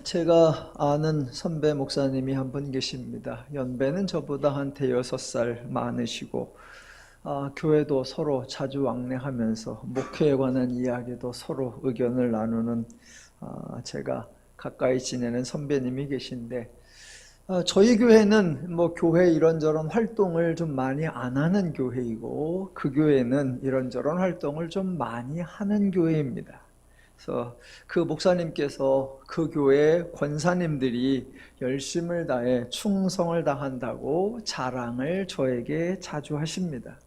제가 아는 선배 목사님이 한 분 계십니다. 연배는 저보다 한 대여섯 살 많으시고, 교회도 서로 자주 왕래하면서 목회에 관한 이야기도 서로 의견을 나누는 제가 가까이 지내는 선배님이 계신데, 저희 교회는 뭐 교회 이런저런 활동을 좀 많이 안 하는 교회이고, 그 교회는 이런저런 활동을 좀 많이 하는 교회입니다. 그래서 그 목사님께서 그 교회 권사님들이 열심을 다해 충성을 다한다고 자랑을 저에게 자주 하십니다.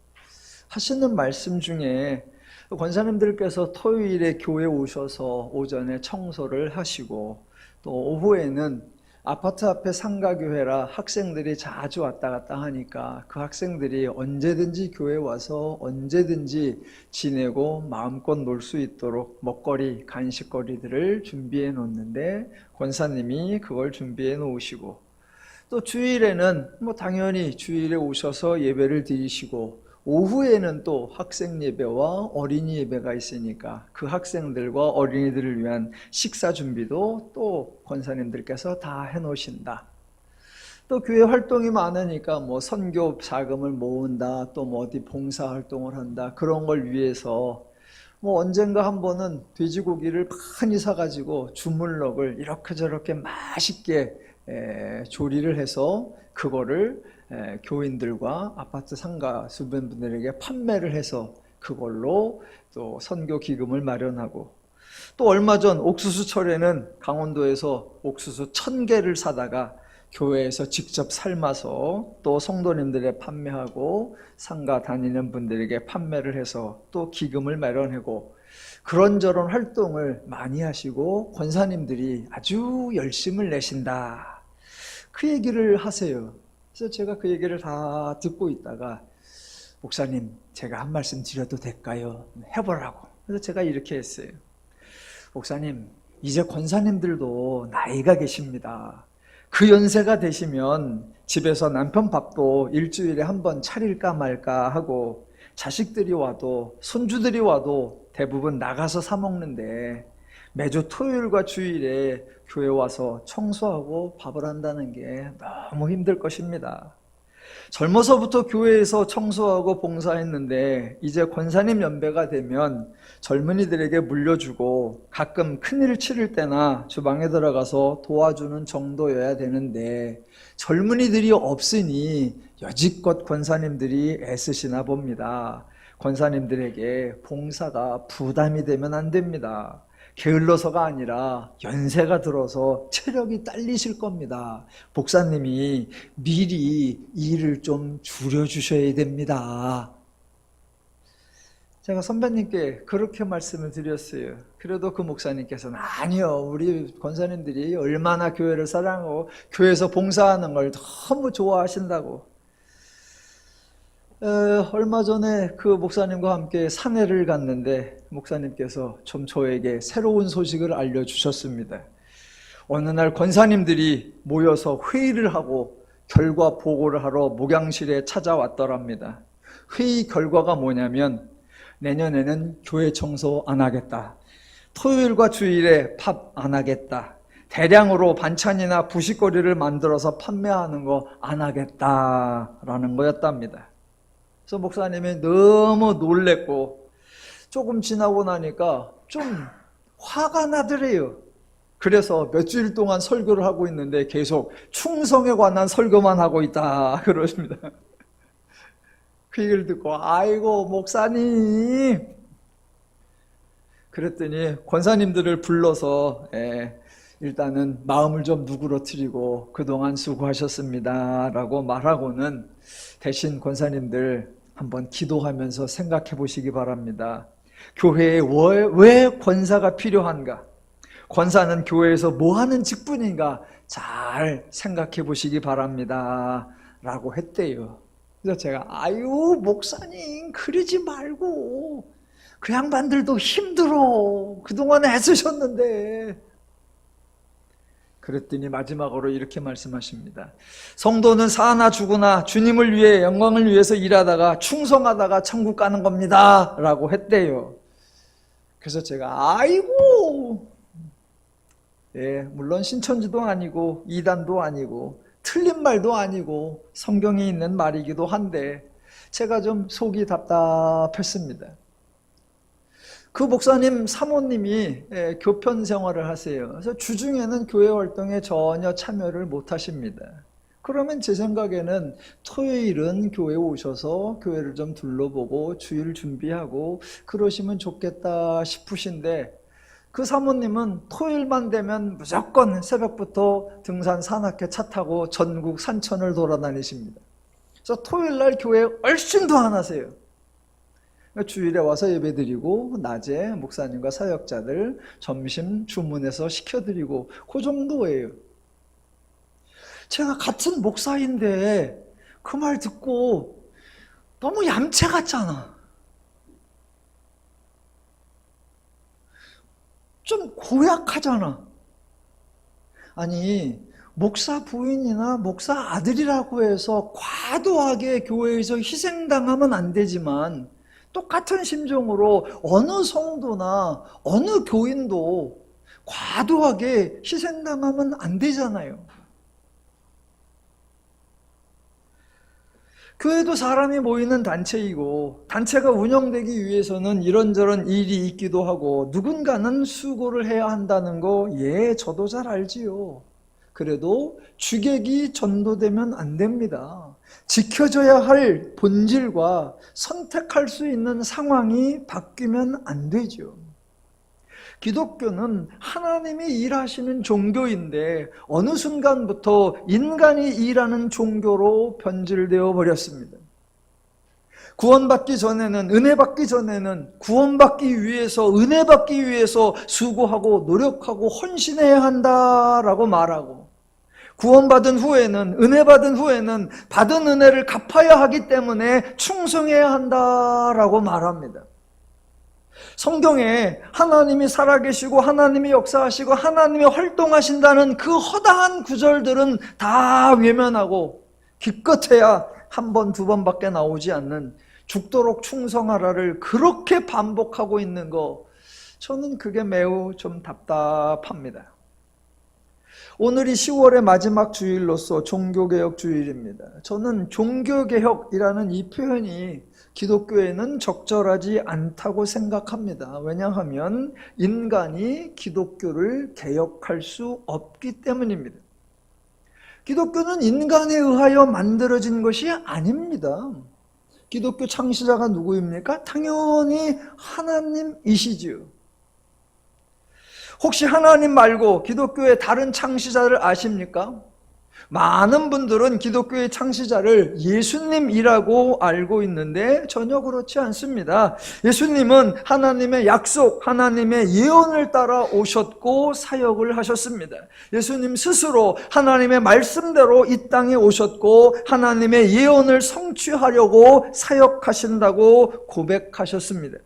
하시는 말씀 중에 권사님들께서 토요일에 교회 오셔서 오전에 청소를 하시고, 또 오후에는 아파트 앞에 상가교회라 학생들이 자주 왔다 갔다 하니까 그 학생들이 언제든지 교회 와서 언제든지 지내고 마음껏 놀 수 있도록 먹거리, 간식거리들을 준비해 놓는데 권사님이 그걸 준비해 놓으시고, 또 주일에는 뭐 당연히 주일에 오셔서 예배를 드리시고, 오후에는 또 학생 예배와 어린이 예배가 있으니까 그 학생들과 어린이들을 위한 식사 준비도 또 권사님들께서 다 해놓으신다. 또 교회 활동이 많으니까 뭐 선교 자금을 모은다, 또 뭐 어디 봉사 활동을 한다, 그런 걸 위해서 뭐 언젠가 한 번은 돼지고기를 많이 사가지고 주물럭을 이렇게 저렇게 맛있게 조리를 해서 그거를 교인들과 아파트 상가 주변분들에게 판매를 해서 그걸로 또 선교 기금을 마련하고, 또 얼마 전 옥수수철에는 강원도에서 옥수수 1000개를 사다가 교회에서 직접 삶아서 또 성도님들에 판매하고 상가 다니는 분들에게 판매를 해서 또 기금을 마련하고, 그런저런 활동을 많이 하시고 권사님들이 아주 열심을 내신다, 그 얘기를 하세요. 그래서 제가 그 얘기를 다 듣고 있다가, 목사님 제가 한 말씀 드려도 될까요? 해보라고. 그래서 제가 이렇게 했어요. 목사님, 이제 권사님들도 나이가 계십니다. 그 연세가 되시면 집에서 남편 밥도 일주일에 한 번 차릴까 말까 하고, 자식들이 와도 손주들이 와도 대부분 나가서 사 먹는데 매주 토요일과 주일에 교회 와서 청소하고 밥을 한다는 게 너무 힘들 것입니다. 젊어서부터 교회에서 청소하고 봉사했는데 이제 권사님 연배가 되면 젊은이들에게 물려주고 가끔 큰일 치를 때나 주방에 들어가서 도와주는 정도여야 되는데, 젊은이들이 없으니 여지껏 권사님들이 애쓰시나 봅니다. 권사님들에게 봉사가 부담이 되면 안 됩니다. 게을러서가 아니라 연세가 들어서 체력이 딸리실 겁니다. 목사님이 미리 일을 좀 줄여주셔야 됩니다. 제가 선배님께 그렇게 말씀을 드렸어요. 그래도 그 목사님께서는 아니요, 우리 권사님들이 얼마나 교회를 사랑하고 교회에서 봉사하는 걸 너무 좋아하신다고. 얼마 전에 그 목사님과 함께 산회를 갔는데 목사님께서 좀 저에게 새로운 소식을 알려주셨습니다. 어느 날 권사님들이 모여서 회의를 하고 결과 보고를 하러 목양실에 찾아왔더랍니다. 회의 결과가 뭐냐면, 내년에는 교회 청소 안 하겠다, 토요일과 주일에 밥 안 하겠다, 대량으로 반찬이나 부식거리를 만들어서 판매하는 거 안 하겠다라는 거였답니다. 그래서 목사님이 너무 놀랬고, 조금 지나고 나니까 좀 화가 나더래요. 그래서 몇 주일 동안 설교를 하고 있는데 계속 충성에 관한 설교만 하고 있다 그러십니다. 그 얘기를 듣고, 아이고 목사님, 그랬더니 권사님들을 불러서 일단은 마음을 좀 누그러뜨리고 그동안 수고하셨습니다 라고 말하고는, 대신 권사님들 한번 기도하면서 생각해 보시기 바랍니다. 교회에 왜 권사가 필요한가? 권사는 교회에서 뭐 하는 직분인가? 잘 생각해 보시기 바랍니다 라고 했대요. 그래서 제가, 아유 목사님 그러지 말고, 그 양반들도 힘들어, 그동안 애쓰셨는데. 그랬더니 마지막으로 이렇게 말씀하십니다. 성도는 사나 죽으나 주님을 위해, 영광을 위해서 일하다가 충성하다가 천국 가는 겁니다 라고 했대요. 그래서 제가 아이고 예, 물론 신천지도 아니고 이단도 아니고 틀린 말도 아니고 성경에 있는 말이기도 한데 제가 좀 속이 답답했습니다. 그 목사님 사모님이 교편 생활을 하세요. 그래서 주중에는 교회 활동에 전혀 참여를 못 하십니다. 그러면 제 생각에는 토요일은 교회에 오셔서 교회를 좀 둘러보고 주일 준비하고 그러시면 좋겠다 싶으신데 그 사모님은 토요일만 되면 무조건 새벽부터 등산 산악회 차 타고 전국 산천을 돌아다니십니다. 그래서 토요일날 교회에 얼씬도 안 하세요. 주일에 와서 예배드리고 낮에 목사님과 사역자들 점심 주문해서 시켜드리고 그 정도예요. 제가 같은 목사인데 그 말 듣고 너무 얌체 같잖아. 좀 고약하잖아. 아니 목사 부인이나 목사 아들이라고 해서 과도하게 교회에서 희생당하면 안 되지만 똑같은 심정으로 어느 성도나 어느 교인도 과도하게 희생당하면 안 되잖아요. 교회도 사람이 모이는 단체이고 단체가 운영되기 위해서는 이런저런 일이 있기도 하고 누군가는 수고를 해야 한다는 거 저도 잘 알지요. 그래도 주객이 전도되면 안 됩니다. 지켜져야 할 본질과 선택할 수 있는 상황이 바뀌면 안 되죠. 기독교는 하나님이 일하시는 종교인데 어느 순간부터 인간이 일하는 종교로 변질되어 버렸습니다. 구원받기 전에는, 은혜 받기 전에는 구원받기 위해서, 은혜 받기 위해서 수고하고 노력하고 헌신해야 한다라고 말하고, 구원받은 후에는, 은혜 받은 후에는 받은 은혜를 갚아야 하기 때문에 충성해야 한다라고 말합니다. 성경에 하나님이 살아계시고 하나님이 역사하시고 하나님이 활동하신다는 그 허다한 구절들은 다 외면하고 기껏해야 한 번, 두 번밖에 나오지 않는 죽도록 충성하라를 그렇게 반복하고 있는 거, 저는 그게 매우 좀 답답합니다. 오늘이 10월의 마지막 주일로서 종교개혁 주일입니다. 저는 종교개혁이라는 이 표현이 기독교에는 적절하지 않다고 생각합니다. 왜냐하면 인간이 기독교를 개혁할 수 없기 때문입니다. 기독교는 인간에 의하여 만들어진 것이 아닙니다. 기독교 창시자가 누구입니까? 당연히 하나님이시지요. 혹시 하나님 말고 기독교의 다른 창시자를 아십니까? 많은 분들은 기독교의 창시자를 예수님이라고 알고 있는데 전혀 그렇지 않습니다. 예수님은 하나님의 약속, 하나님의 예언을 따라 오셨고 사역을 하셨습니다. 예수님 스스로 하나님의 말씀대로 이 땅에 오셨고 하나님의 예언을 성취하려고 사역하신다고 고백하셨습니다.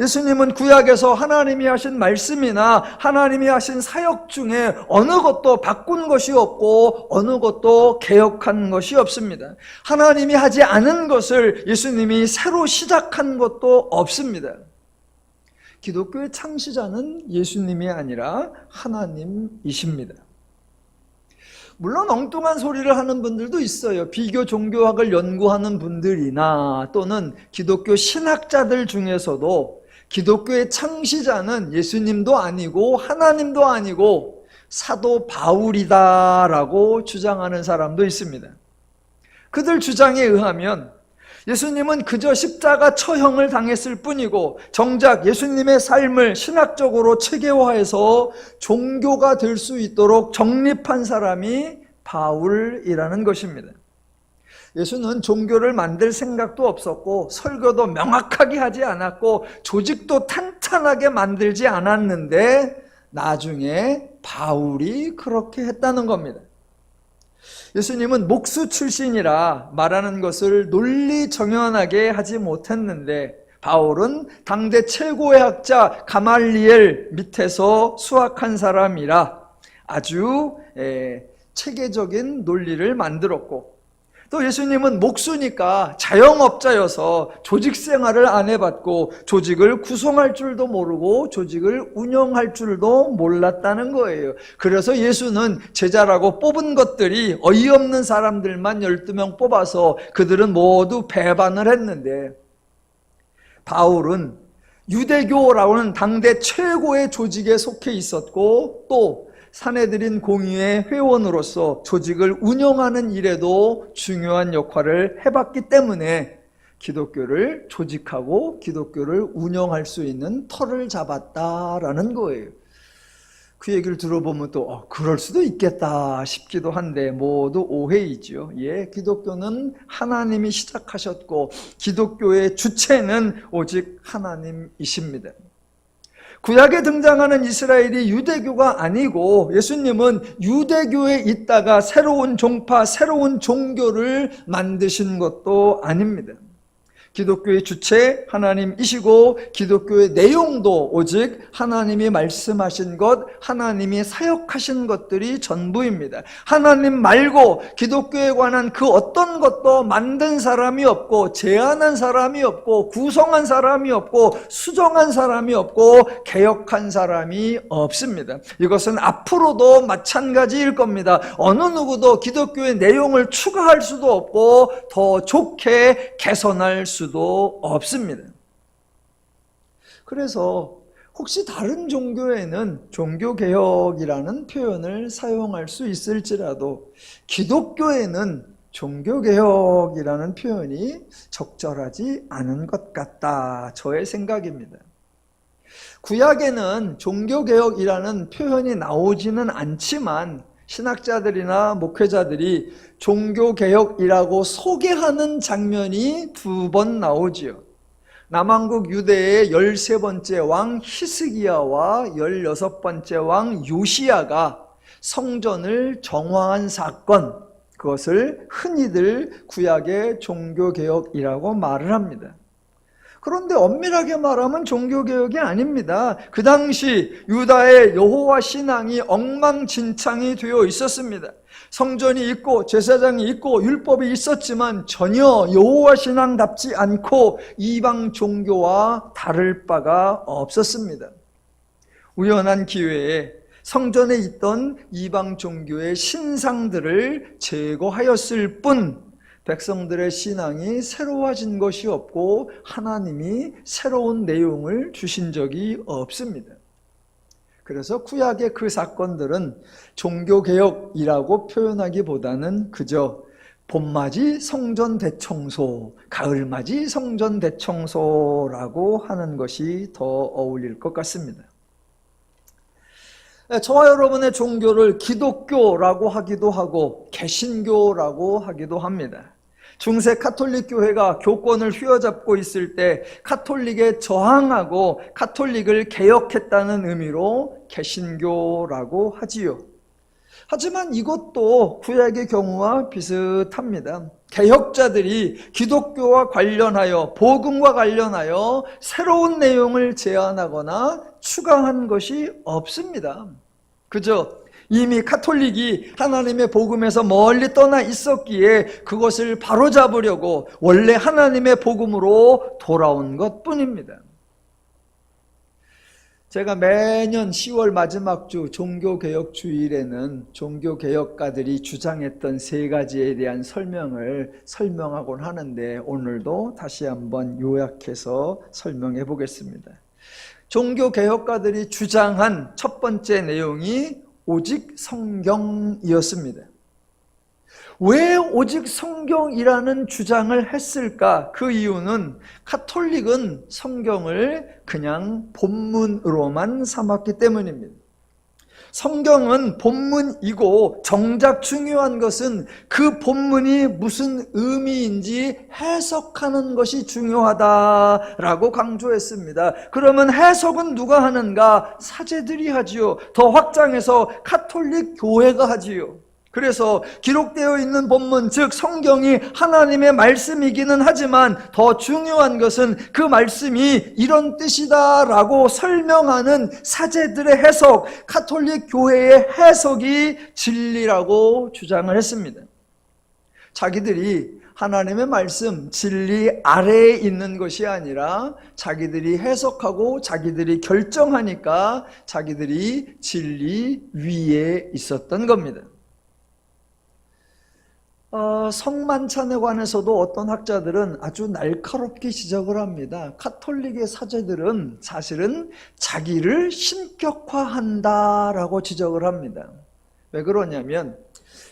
예수님은 구약에서 하나님이 하신 말씀이나 하나님이 하신 사역 중에 어느 것도 바꾼 것이 없고 어느 것도 개혁한 것이 없습니다. 하나님이 하지 않은 것을 예수님이 새로 시작한 것도 없습니다. 기독교의 창시자는 예수님이 아니라 하나님이십니다. 물론 엉뚱한 소리를 하는 분들도 있어요. 비교 종교학을 연구하는 분들이나 또는 기독교 신학자들 중에서도 기독교의 창시자는 예수님도 아니고 하나님도 아니고 사도 바울이다라고 주장하는 사람도 있습니다. 그들 주장에 의하면 예수님은 그저 십자가 처형을 당했을 뿐이고 정작 예수님의 삶을 신학적으로 체계화해서 종교가 될 수 있도록 정립한 사람이 바울이라는 것입니다. 예수는 종교를 만들 생각도 없었고 설교도 명확하게 하지 않았고 조직도 탄탄하게 만들지 않았는데 나중에 바울이 그렇게 했다는 겁니다. 예수님은 목수 출신이라 말하는 것을 논리정연하게 하지 못했는데 바울은 당대 최고의 학자 가말리엘 밑에서 수학한 사람이라 아주 체계적인 논리를 만들었고 또 예수님은 목수니까 자영업자여서 조직 생활을 안 해봤고 조직을 구성할 줄도 모르고 조직을 운영할 줄도 몰랐다는 거예요. 그래서 예수는 제자라고 뽑은 것들이 어이없는 사람들만 12명 뽑아서 그들은 모두 배반을 했는데, 바울은 유대교라고 하는 당대 최고의 조직에 속해 있었고 또 사내들인 공의회 회원으로서 조직을 운영하는 일에도 중요한 역할을 해봤기 때문에 기독교를 조직하고 기독교를 운영할 수 있는 터를 잡았다라는 거예요. 그 얘기를 들어보면 또 그럴 수도 있겠다 싶기도 한데 모두 오해이죠. 예, 기독교는 하나님이 시작하셨고 기독교의 주체는 오직 하나님이십니다. 구약에 등장하는 이스라엘이 유대교가 아니고 예수님은 유대교에 있다가 새로운 종파, 새로운 종교를 만드신 것도 아닙니다. 기독교의 주체 하나님이시고 기독교의 내용도 오직 하나님이 말씀하신 것, 하나님이 사역하신 것들이 전부입니다. 하나님 말고 기독교에 관한 그 어떤 것도 만든 사람이 없고 제안한 사람이 없고 구성한 사람이 없고 수정한 사람이 없고 개혁한 사람이 없습니다. 이것은 앞으로도 마찬가지일 겁니다. 어느 누구도 기독교의 내용을 추가할 수도 없고 더 좋게 개선할 수도 없습니다. 그래서 혹시 다른 종교에는 종교개혁이라는 표현을 사용할 수 있을지라도 기독교에는 종교개혁이라는 표현이 적절하지 않은 것 같다, 저의 생각입니다. 구약에는 종교개혁이라는 표현이 나오지는 않지만 신학자들이나 목회자들이 종교개혁이라고 소개하는 장면이 2번 나오지요. 남왕국 유대의 13번째 왕 히스기야와 16번째 왕 요시야가 성전을 정화한 사건, 그것을 흔히들 구약의 종교개혁이라고 말을 합니다. 그런데 엄밀하게 말하면 종교개혁이 아닙니다. 그 당시 유다의 여호와 신앙이 엉망진창이 되어 있었습니다. 성전이 있고 제사장이 있고 율법이 있었지만 전혀 여호와 신앙답지 않고 이방 종교와 다를 바가 없었습니다. 우연한 기회에 성전에 있던 이방 종교의 신상들을 제거하였을 뿐 백성들의 신앙이 새로워진 것이 없고 하나님이 새로운 내용을 주신 적이 없습니다. 그래서 구약의 그 사건들은 종교개혁이라고 표현하기보다는 그저 봄맞이 성전 대청소, 가을맞이 성전 대청소라고 하는 것이 더 어울릴 것 같습니다. 저와 여러분의 종교를 기독교라고 하기도 하고 개신교라고 하기도 합니다. 중세 카톨릭 교회가 교권을 휘어잡고 있을 때 카톨릭에 저항하고 카톨릭을 개혁했다는 의미로 개신교라고 하지요. 하지만 이것도 구약의 경우와 비슷합니다. 개혁자들이 기독교와 관련하여 복음과 관련하여 새로운 내용을 제안하거나 추가한 것이 없습니다. 그저 이미 카톨릭이 하나님의 복음에서 멀리 떠나 있었기에 그것을 바로잡으려고 원래 하나님의 복음으로 돌아온 것뿐입니다. 제가 매년 10월 마지막 주 종교개혁 주일에는 종교개혁가들이 주장했던 3가지에 대한 설명하곤 하는데 오늘도 다시 한번 요약해서 설명해 보겠습니다. 종교개혁가들이 주장한 첫 번째 내용이 오직 성경이었습니다. 왜 오직 성경이라는 주장을 했을까? 그 이유는 카톨릭은 성경을 그냥 본문으로만 삼았기 때문입니다. 성경은 본문이고 정작 중요한 것은 그 본문이 무슨 의미인지 해석하는 것이 중요하다라고 강조했습니다. 그러면 해석은 누가 하는가? 사제들이 하지요. 더 확장해서 카톨릭 교회가 하지요. 그래서 기록되어 있는 본문, 즉 성경이 하나님의 말씀이기는 하지만 더 중요한 것은 그 말씀이 이런 뜻이다라고 설명하는 사제들의 해석, 카톨릭 교회의 해석이 진리라고 주장을 했습니다. 자기들이 하나님의 말씀, 진리 아래에 있는 것이 아니라 자기들이 해석하고 자기들이 결정하니까 자기들이 진리 위에 있었던 겁니다. 성만찬에 관해서도 어떤 학자들은 아주 날카롭게 지적을 합니다. 가톨릭의 사제들은 사실은 자기를 신격화한다라고 지적을 합니다. 왜 그러냐면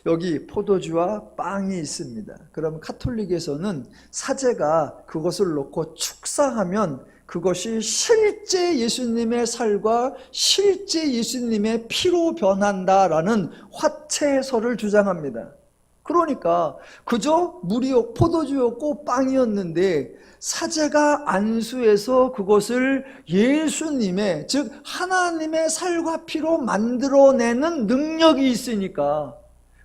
여기 포도주와 빵이 있습니다. 그럼 가톨릭에서는 사제가 그것을 놓고 축사하면 그것이 실제 예수님의 살과 실제 예수님의 피로 변한다라는 화채설을 주장합니다. 그러니까 그저 물이요 포도주였고 빵이었는데 사제가 안수해서 그것을 예수님의, 즉 하나님의 살과 피로 만들어내는 능력이 있으니까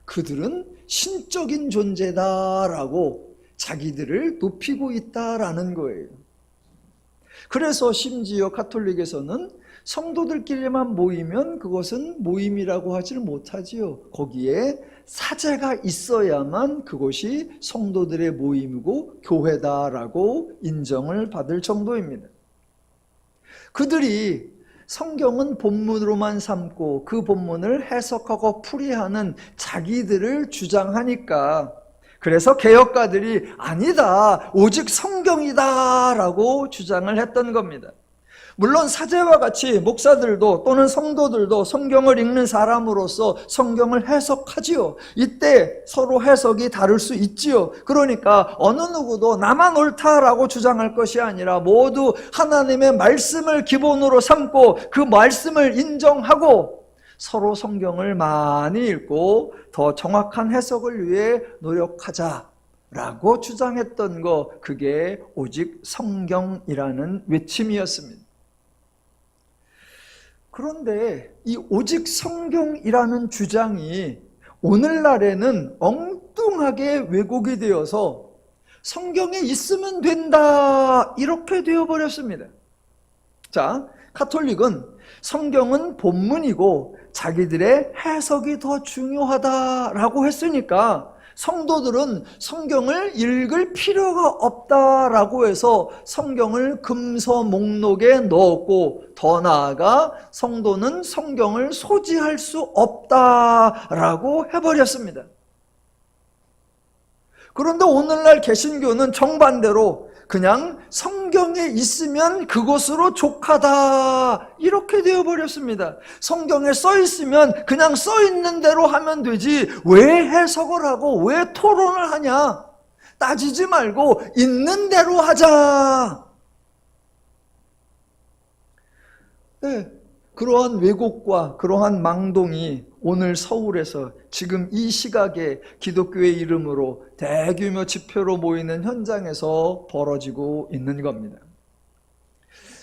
그들은 신적인 존재다라고 자기들을 높이고 있다라는 거예요. 그래서 심지어 가톨릭에서는 성도들끼리만 모이면 그것은 모임이라고 하지를 못하지요. 거기에 사제가 있어야만 그것이 성도들의 모임이고 교회다라고 인정을 받을 정도입니다. 그들이 성경은 본문으로만 삼고 그 본문을 해석하고 풀이하는 자기들을 주장하니까, 그래서 개혁가들이 아니다, 오직 성경이다 라고 주장을 했던 겁니다. 물론 사제와 같이 목사들도 또는 성도들도 성경을 읽는 사람으로서 성경을 해석하지요. 이때 서로 해석이 다를 수 있지요. 그러니까 어느 누구도 나만 옳다라고 주장할 것이 아니라 모두 하나님의 말씀을 기본으로 삼고 그 말씀을 인정하고 서로 성경을 많이 읽고 더 정확한 해석을 위해 노력하자라고 주장했던 거, 그게 오직 성경이라는 외침이었습니다. 그런데 이 오직 성경이라는 주장이 오늘날에는 엉뚱하게 왜곡이 되어서 성경에 있으면 된다 이렇게 되어버렸습니다. 자, 가톨릭은 성경은 본문이고 자기들의 해석이 더 중요하다라고 했으니까 성도들은 성경을 읽을 필요가 없다라고 해서 성경을 금서 목록에 넣었고, 더 나아가 성도는 성경을 소지할 수 없다라고 해버렸습니다. 그런데 오늘날 개신교는 정반대로 그냥 성경에 있으면 그것으로 족하다 이렇게 되어버렸습니다. 성경에 써 있으면 그냥 써 있는 대로 하면 되지 왜 해석을 하고 왜 토론을 하냐, 따지지 말고 있는 대로 하자. 네, 그러한 왜곡과 그러한 망동이 오늘 서울에서 지금 이 시각에 기독교의 이름으로 대규모 집회로 모이는 현장에서 벌어지고 있는 겁니다.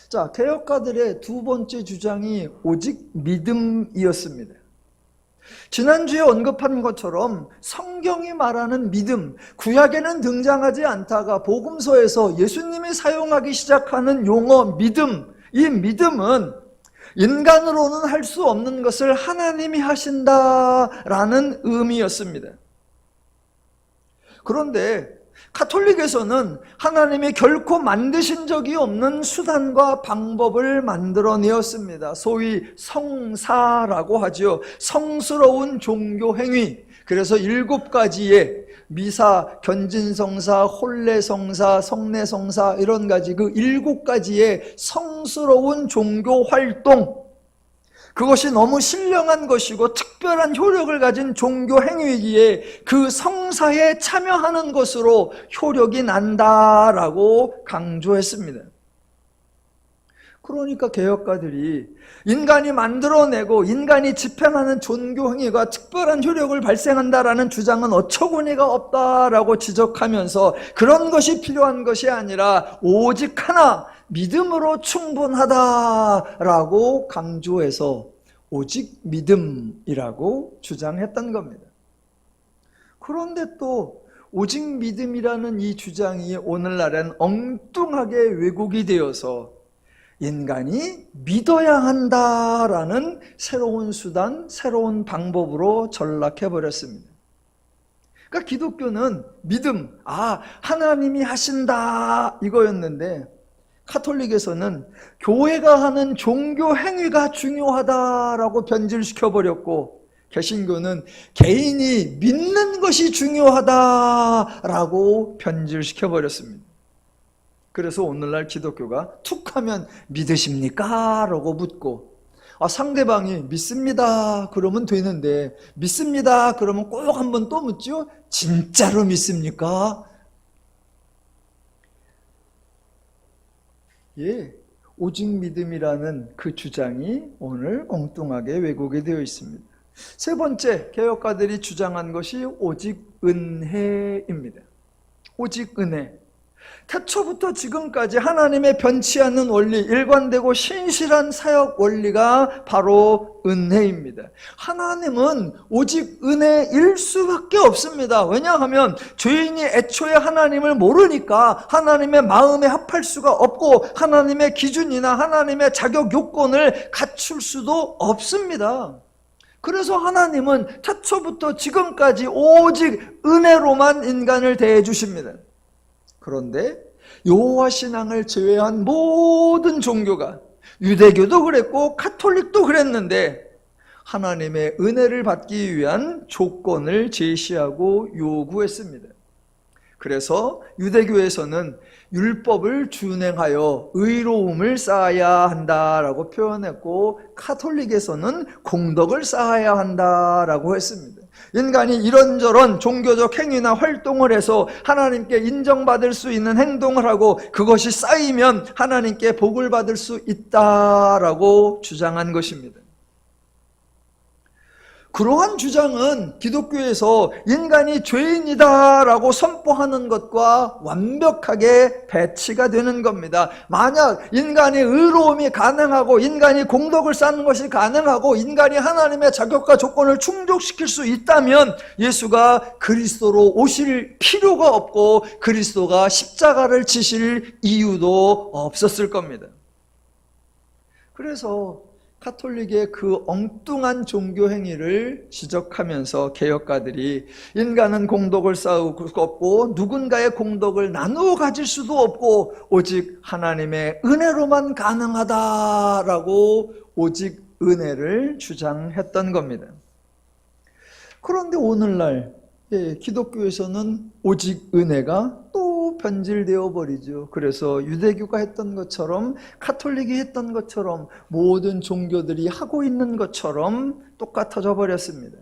자, 개혁가들의 두 번째 주장이 오직 믿음이었습니다. 지난주에 언급한 것처럼 성경이 말하는 믿음, 구약에는 등장하지 않다가 복음서에서 예수님이 사용하기 시작하는 용어 믿음, 이 믿음은 인간으로는 할 수 없는 것을 하나님이 하신다라는 의미였습니다. 그런데 가톨릭에서는 하나님이 결코 만드신 적이 없는 수단과 방법을 만들어내었습니다. 소위 성사라고 하죠. 성스러운 종교 행위. 그래서 7가지의 미사, 견진성사, 혼례성사, 성례성사 이런 가지 그 7가지의 성스러운 종교 활동, 그것이 너무 신령한 것이고 특별한 효력을 가진 종교 행위이기에 그 성사에 참여하는 것으로 효력이 난다라고 강조했습니다. 그러니까 개혁가들이 인간이 만들어내고 인간이 집행하는 종교 행위가 특별한 효력을 발생한다라는 주장은 어처구니가 없다라고 지적하면서 그런 것이 필요한 것이 아니라 오직 하나, 믿음으로 충분하다라고 강조해서 오직 믿음이라고 주장했던 겁니다. 그런데 또 오직 믿음이라는 이 주장이 오늘날엔 엉뚱하게 왜곡이 되어서 인간이 믿어야 한다라는 새로운 수단, 새로운 방법으로 전락해버렸습니다. 그러니까 기독교는 믿음, 하나님이 하신다 이거였는데, 카톨릭에서는 교회가 하는 종교 행위가 중요하다라고 변질시켜버렸고, 개신교는 개인이 믿는 것이 중요하다라고 변질시켜버렸습니다. 그래서 오늘날 기독교가 툭 하면 믿으십니까? 라고 묻고, 상대방이 믿습니다 그러면 되는데, 믿습니다 그러면 꼭 한 번 또 묻죠? 진짜로 믿습니까? 오직 믿음이라는 그 주장이 오늘 엉뚱하게 왜곡이 되어 있습니다. 세 번째, 개혁가들이 주장한 것이 오직 은혜입니다. 오직 은혜. 태초부터 지금까지 하나님의 변치 않는 원리, 일관되고 신실한 사역 원리가 바로 은혜입니다. 하나님은 오직 은혜일 수밖에 없습니다. 왜냐하면 죄인이 애초에 하나님을 모르니까 하나님의 마음에 합할 수가 없고, 하나님의 기준이나 하나님의 자격 요건을 갖출 수도 없습니다. 그래서 하나님은 태초부터 지금까지 오직 은혜로만 인간을 대해 주십니다. 그런데 여호와 신앙을 제외한 모든 종교가, 유대교도 그랬고 가톨릭도 그랬는데, 하나님의 은혜를 받기 위한 조건을 제시하고 요구했습니다. 그래서 유대교에서는 율법을 준행하여 의로움을 쌓아야 한다라고 표현했고, 가톨릭에서는 공덕을 쌓아야 한다라고 했습니다. 인간이 이런저런 종교적 행위나 활동을 해서 하나님께 인정받을 수 있는 행동을 하고, 그것이 쌓이면 하나님께 복을 받을 수 있다라고 주장한 것입니다. 그러한 주장은 기독교에서 인간이 죄인이다라고 선포하는 것과 완벽하게 배치가 되는 겁니다. 만약 인간의 의로움이 가능하고, 인간이 공덕을 쌓는 것이 가능하고, 인간이 하나님의 자격과 조건을 충족시킬 수 있다면 예수가 그리스도로 오실 필요가 없고, 그리스도가 십자가를 지실 이유도 없었을 겁니다. 그래서 가톨릭의 그 엉뚱한 종교 행위를 지적하면서 개혁가들이, 인간은 공덕을 쌓을 수 없고 누군가의 공덕을 나누어 가질 수도 없고 오직 하나님의 은혜로만 가능하다라고 오직 은혜를 주장했던 겁니다. 그런데 오늘날 기독교에서는 오직 은혜가 또 변질되어 버리죠. 그래서 유대교가 했던 것처럼, 가톨릭이 했던 것처럼, 모든 종교들이 하고 있는 것처럼 똑같아져 버렸습니다.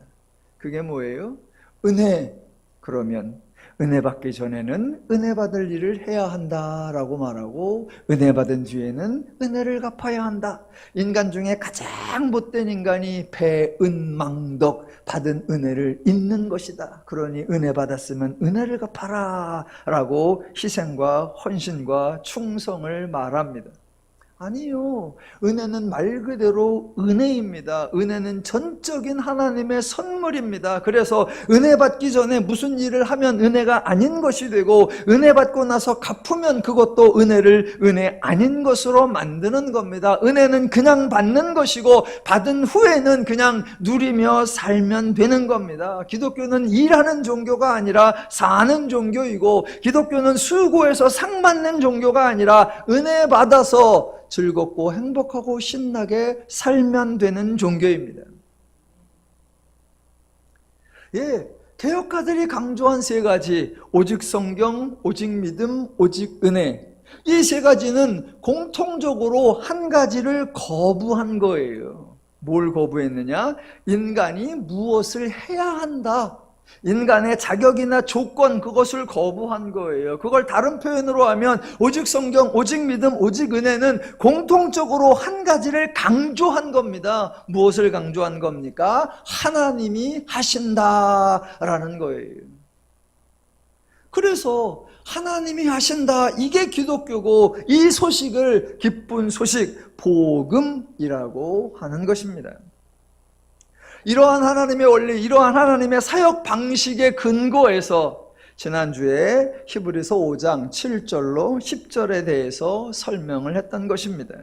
그게 뭐예요? 은혜. 그러면 은혜 받기 전에는 은혜 받을 일을 해야 한다라고 말하고, 은혜 받은 뒤에는 은혜를 갚아야 한다. 인간 중에 가장 못된 인간이 배은망덕, 받은 은혜를 잊는 것이다. 그러니 은혜 받았으면 은혜를 갚아라 라고 희생과 헌신과 충성을 말합니다. 아니요. 은혜는 말 그대로 은혜입니다. 은혜는 전적인 하나님의 선물입니다. 그래서 은혜 받기 전에 무슨 일을 하면 은혜가 아닌 것이 되고, 은혜 받고 나서 갚으면 그것도 은혜를 은혜 아닌 것으로 만드는 겁니다. 은혜는 그냥 받는 것이고, 받은 후에는 그냥 누리며 살면 되는 겁니다. 기독교는 일하는 종교가 아니라 사는 종교이고, 기독교는 수고해서 상 받는 종교가 아니라 은혜 받아서 즐겁고 행복하고 신나게 살면 되는 종교입니다. 개혁가들이 강조한 세 가지, 오직 성경, 오직 믿음, 오직 은혜, 이 세 가지는 공통적으로 한 가지를 거부한 거예요. 뭘 거부했느냐? 인간이 무엇을 해야 한다, 인간의 자격이나 조건, 그것을 거부한 거예요. 그걸 다른 표현으로 하면 오직 성경, 오직 믿음, 오직 은혜는 공통적으로 한 가지를 강조한 겁니다. 무엇을 강조한 겁니까? 하나님이 하신다라는 거예요. 그래서 하나님이 하신다, 이게 기독교고, 이 소식을 기쁜 소식, 복음이라고 하는 것입니다. 이러한 하나님의 원리, 이러한 하나님의 사역 방식의 근거에서 지난주에 히브리서 5장 7절로 10절에 대해서 설명을 했던 것입니다.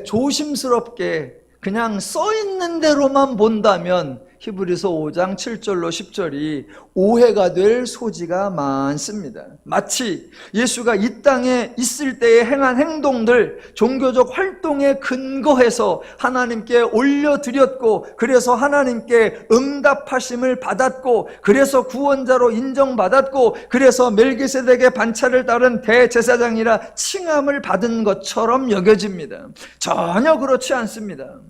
조심스럽게 그냥 써 있는 대로만 본다면 히브리서 5장 7절로 10절이 오해가 될 소지가 많습니다. 마치 예수가 이 땅에 있을 때에 행한 행동들, 종교적 활동에 근거해서 하나님께 올려드렸고, 그래서 하나님께 응답하심을 받았고, 그래서 구원자로 인정받았고, 그래서 멜기세덱의 반차를 따른 대제사장이라 칭함을 받은 것처럼 여겨집니다. 전혀 그렇지 않습니다.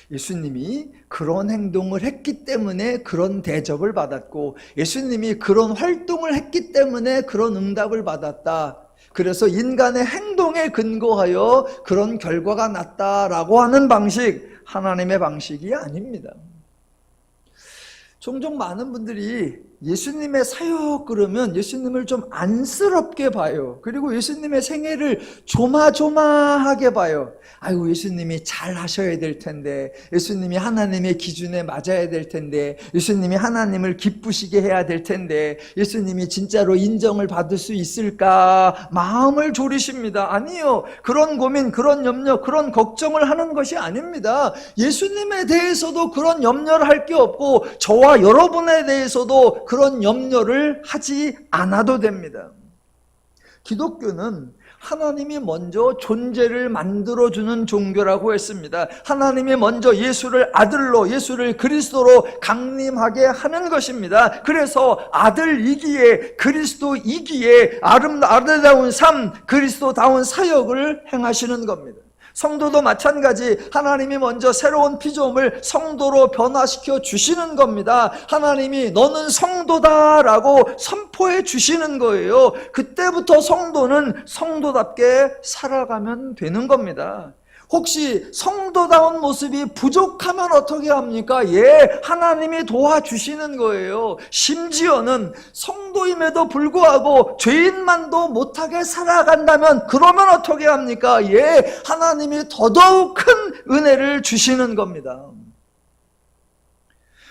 예수님이 그런 행동을 했기 때문에 그런 대접을 받았고, 예수님이 그런 활동을 했기 때문에 그런 응답을 받았다. 그래서 인간의 행동에 근거하여 그런 결과가 났다라고 하는 방식, 하나님의 방식이 아닙니다. 종종 많은 분들이 예수님의 사역 그러면 예수님을 좀 안쓰럽게 봐요. 그리고 예수님의 생애를 조마조마하게 봐요. 아이고, 예수님이 잘 하셔야 될 텐데, 예수님이 하나님의 기준에 맞아야 될 텐데, 예수님이 하나님을 기쁘시게 해야 될 텐데, 예수님이 진짜로 인정을 받을 수 있을까 마음을 졸이십니다. 아니요, 그런 고민, 그런 염려, 그런 걱정을 하는 것이 아닙니다. 예수님에 대해서도 그런 염려를 할 게 없고, 저와 여러분에 대해서도 그런 염려를 하지 않아도 됩니다. 기독교는 하나님이 먼저 존재를 만들어주는 종교라고 했습니다. 하나님이 먼저 예수를 아들로, 예수를 그리스도로 강림하게 하는 것입니다. 그래서 아들이기에, 그리스도이기에 아름다운 삶, 그리스도다운 사역을 행하시는 겁니다. 성도도 마찬가지, 하나님이 먼저 새로운 피조물 성도로 변화시켜 주시는 겁니다. 하나님이 너는 성도다라고 선포해 주시는 거예요. 그때부터 성도는 성도답게 살아가면 되는 겁니다. 혹시 성도다운 모습이 부족하면 어떻게 합니까? 예, 하나님이 도와주시는 거예요. 심지어는 성도임에도 불구하고 죄인만도 못하게 살아간다면 그러면 어떻게 합니까? 예, 하나님이 더더욱 큰 은혜를 주시는 겁니다.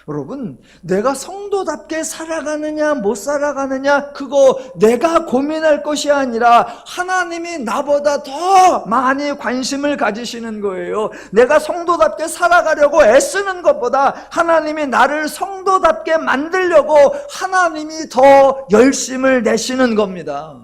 여러분, 내가 성도답게 살아가느냐 못 살아가느냐, 그거 내가 고민할 것이 아니라 하나님이 나보다 더 많이 관심을 가지시는 거예요. 내가 성도답게 살아가려고 애쓰는 것보다 하나님이 나를 성도답게 만들려고 하나님이 더 열심을 내시는 겁니다.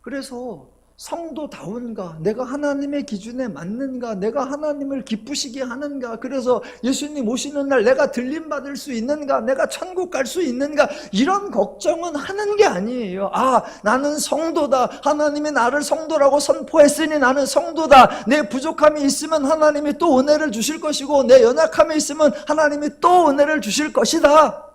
그래서 성도다운가, 내가 하나님의 기준에 맞는가, 내가 하나님을 기쁘시게 하는가, 그래서 예수님 오시는 날 내가 들림받을 수 있는가, 내가 천국 갈 수 있는가, 이런 걱정은 하는 게 아니에요. 아, 나는 성도다, 하나님이 나를 성도라고 선포했으니 나는 성도다, 내 부족함이 있으면 하나님이 또 은혜를 주실 것이고, 내 연약함이 있으면 하나님이 또 은혜를 주실 것이다.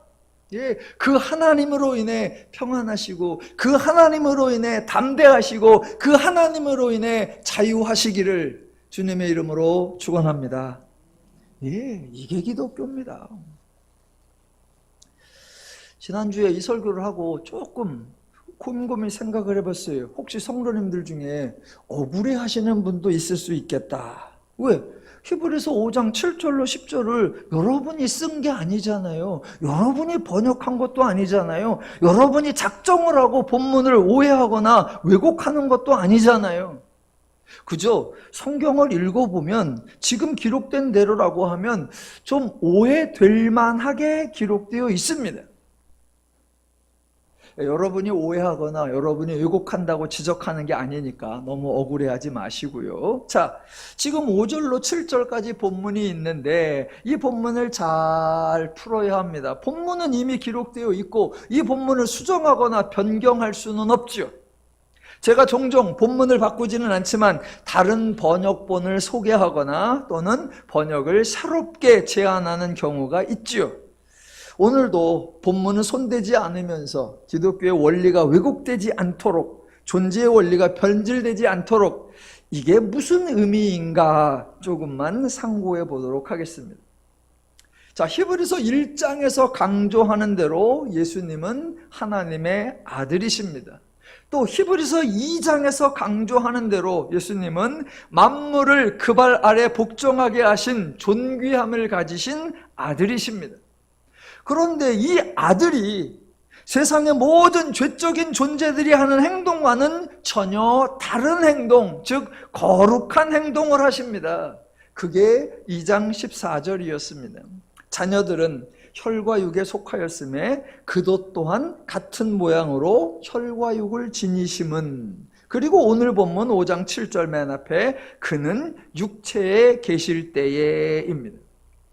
예, 그 하나님으로 인해 평안하시고, 그 하나님으로 인해 담대하시고, 그 하나님으로 인해 자유하시기를 주님의 이름으로 축원합니다. 예, 이게 기독교입니다. 지난주에 이 설교를 하고 조금 곰곰이 생각을 해봤어요. 혹시 성도님들 중에 억울해 하시는 분도 있을 수 있겠다. 왜? 히브리서 5장 7절로 10절을 여러분이 쓴 게 아니잖아요. 여러분이 번역한 것도 아니잖아요. 여러분이 작정을 하고 본문을 오해하거나 왜곡하는 것도 아니잖아요. 그저 성경을 읽어보면 지금 기록된 대로라고 하면 좀 오해될 만하게 기록되어 있습니다. 여러분이 오해하거나 여러분이 왜곡한다고 지적하는 게 아니니까 너무 억울해하지 마시고요. 자, 지금 5절로 7절까지 본문이 있는데 이 본문을 잘 풀어야 합니다. 본문은 이미 기록되어 있고 이 본문을 수정하거나 변경할 수는 없죠. 제가 종종 본문을 바꾸지는 않지만 다른 번역본을 소개하거나 또는 번역을 새롭게 제안하는 경우가 있죠. 오늘도 본문은 손대지 않으면서 기독교의 원리가 왜곡되지 않도록, 존재의 원리가 변질되지 않도록 이게 무슨 의미인가 조금만 상고해 보도록 하겠습니다. 자, 히브리서 1장에서 강조하는 대로 예수님은 하나님의 아들이십니다. 또 히브리서 2장에서 강조하는 대로 예수님은 만물을 그 발 아래 복종하게 하신 존귀함을 가지신 아들이십니다. 그런데 이 아들이 세상의 모든 죄적인 존재들이 하는 행동과는 전혀 다른 행동, 즉 거룩한 행동을 하십니다. 그게 2장 14절이었습니다. 자녀들은 혈과 육에 속하였음에 그도 또한 같은 모양으로 혈과 육을 지니심은, 그리고 오늘 본문 5장 7절 맨 앞에 그는 육체에 계실 때에입니다.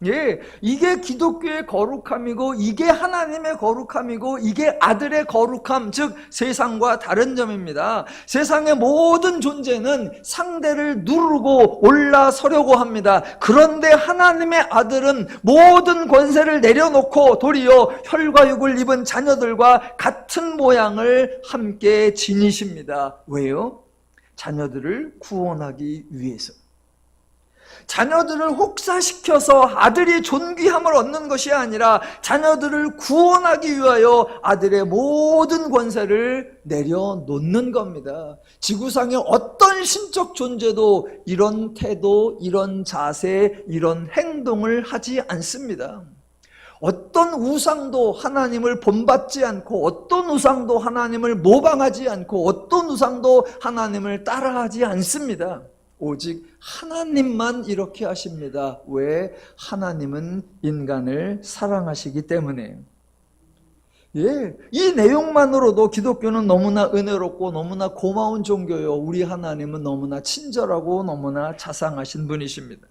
예, 이게 기독교의 거룩함이고 이게 하나님의 거룩함이고 이게 아들의 거룩함, 즉 세상과 다른 점입니다. 세상의 모든 존재는 상대를 누르고 올라서려고 합니다. 그런데 하나님의 아들은 모든 권세를 내려놓고 도리어 혈과 육을 입은 자녀들과 같은 모양을 함께 지니십니다. 왜요? 자녀들을 구원하기 위해서. 자녀들을 혹사시켜서 아들이 존귀함을 얻는 것이 아니라 자녀들을 구원하기 위하여 아들의 모든 권세를 내려놓는 겁니다. 지구상의 어떤 신적 존재도 이런 태도, 이런 자세, 이런 행동을 하지 않습니다. 어떤 우상도 하나님을 본받지 않고, 어떤 우상도 하나님을 모방하지 않고, 어떤 우상도 하나님을 따라하지 않습니다. 오직 하나님만 이렇게 하십니다. 왜? 하나님은 인간을 사랑하시기 때문에. 예, 이 내용만으로도 기독교는 너무나 은혜롭고 너무나 고마운 종교요. 우리 하나님은 너무나 친절하고 너무나 자상하신 분이십니다.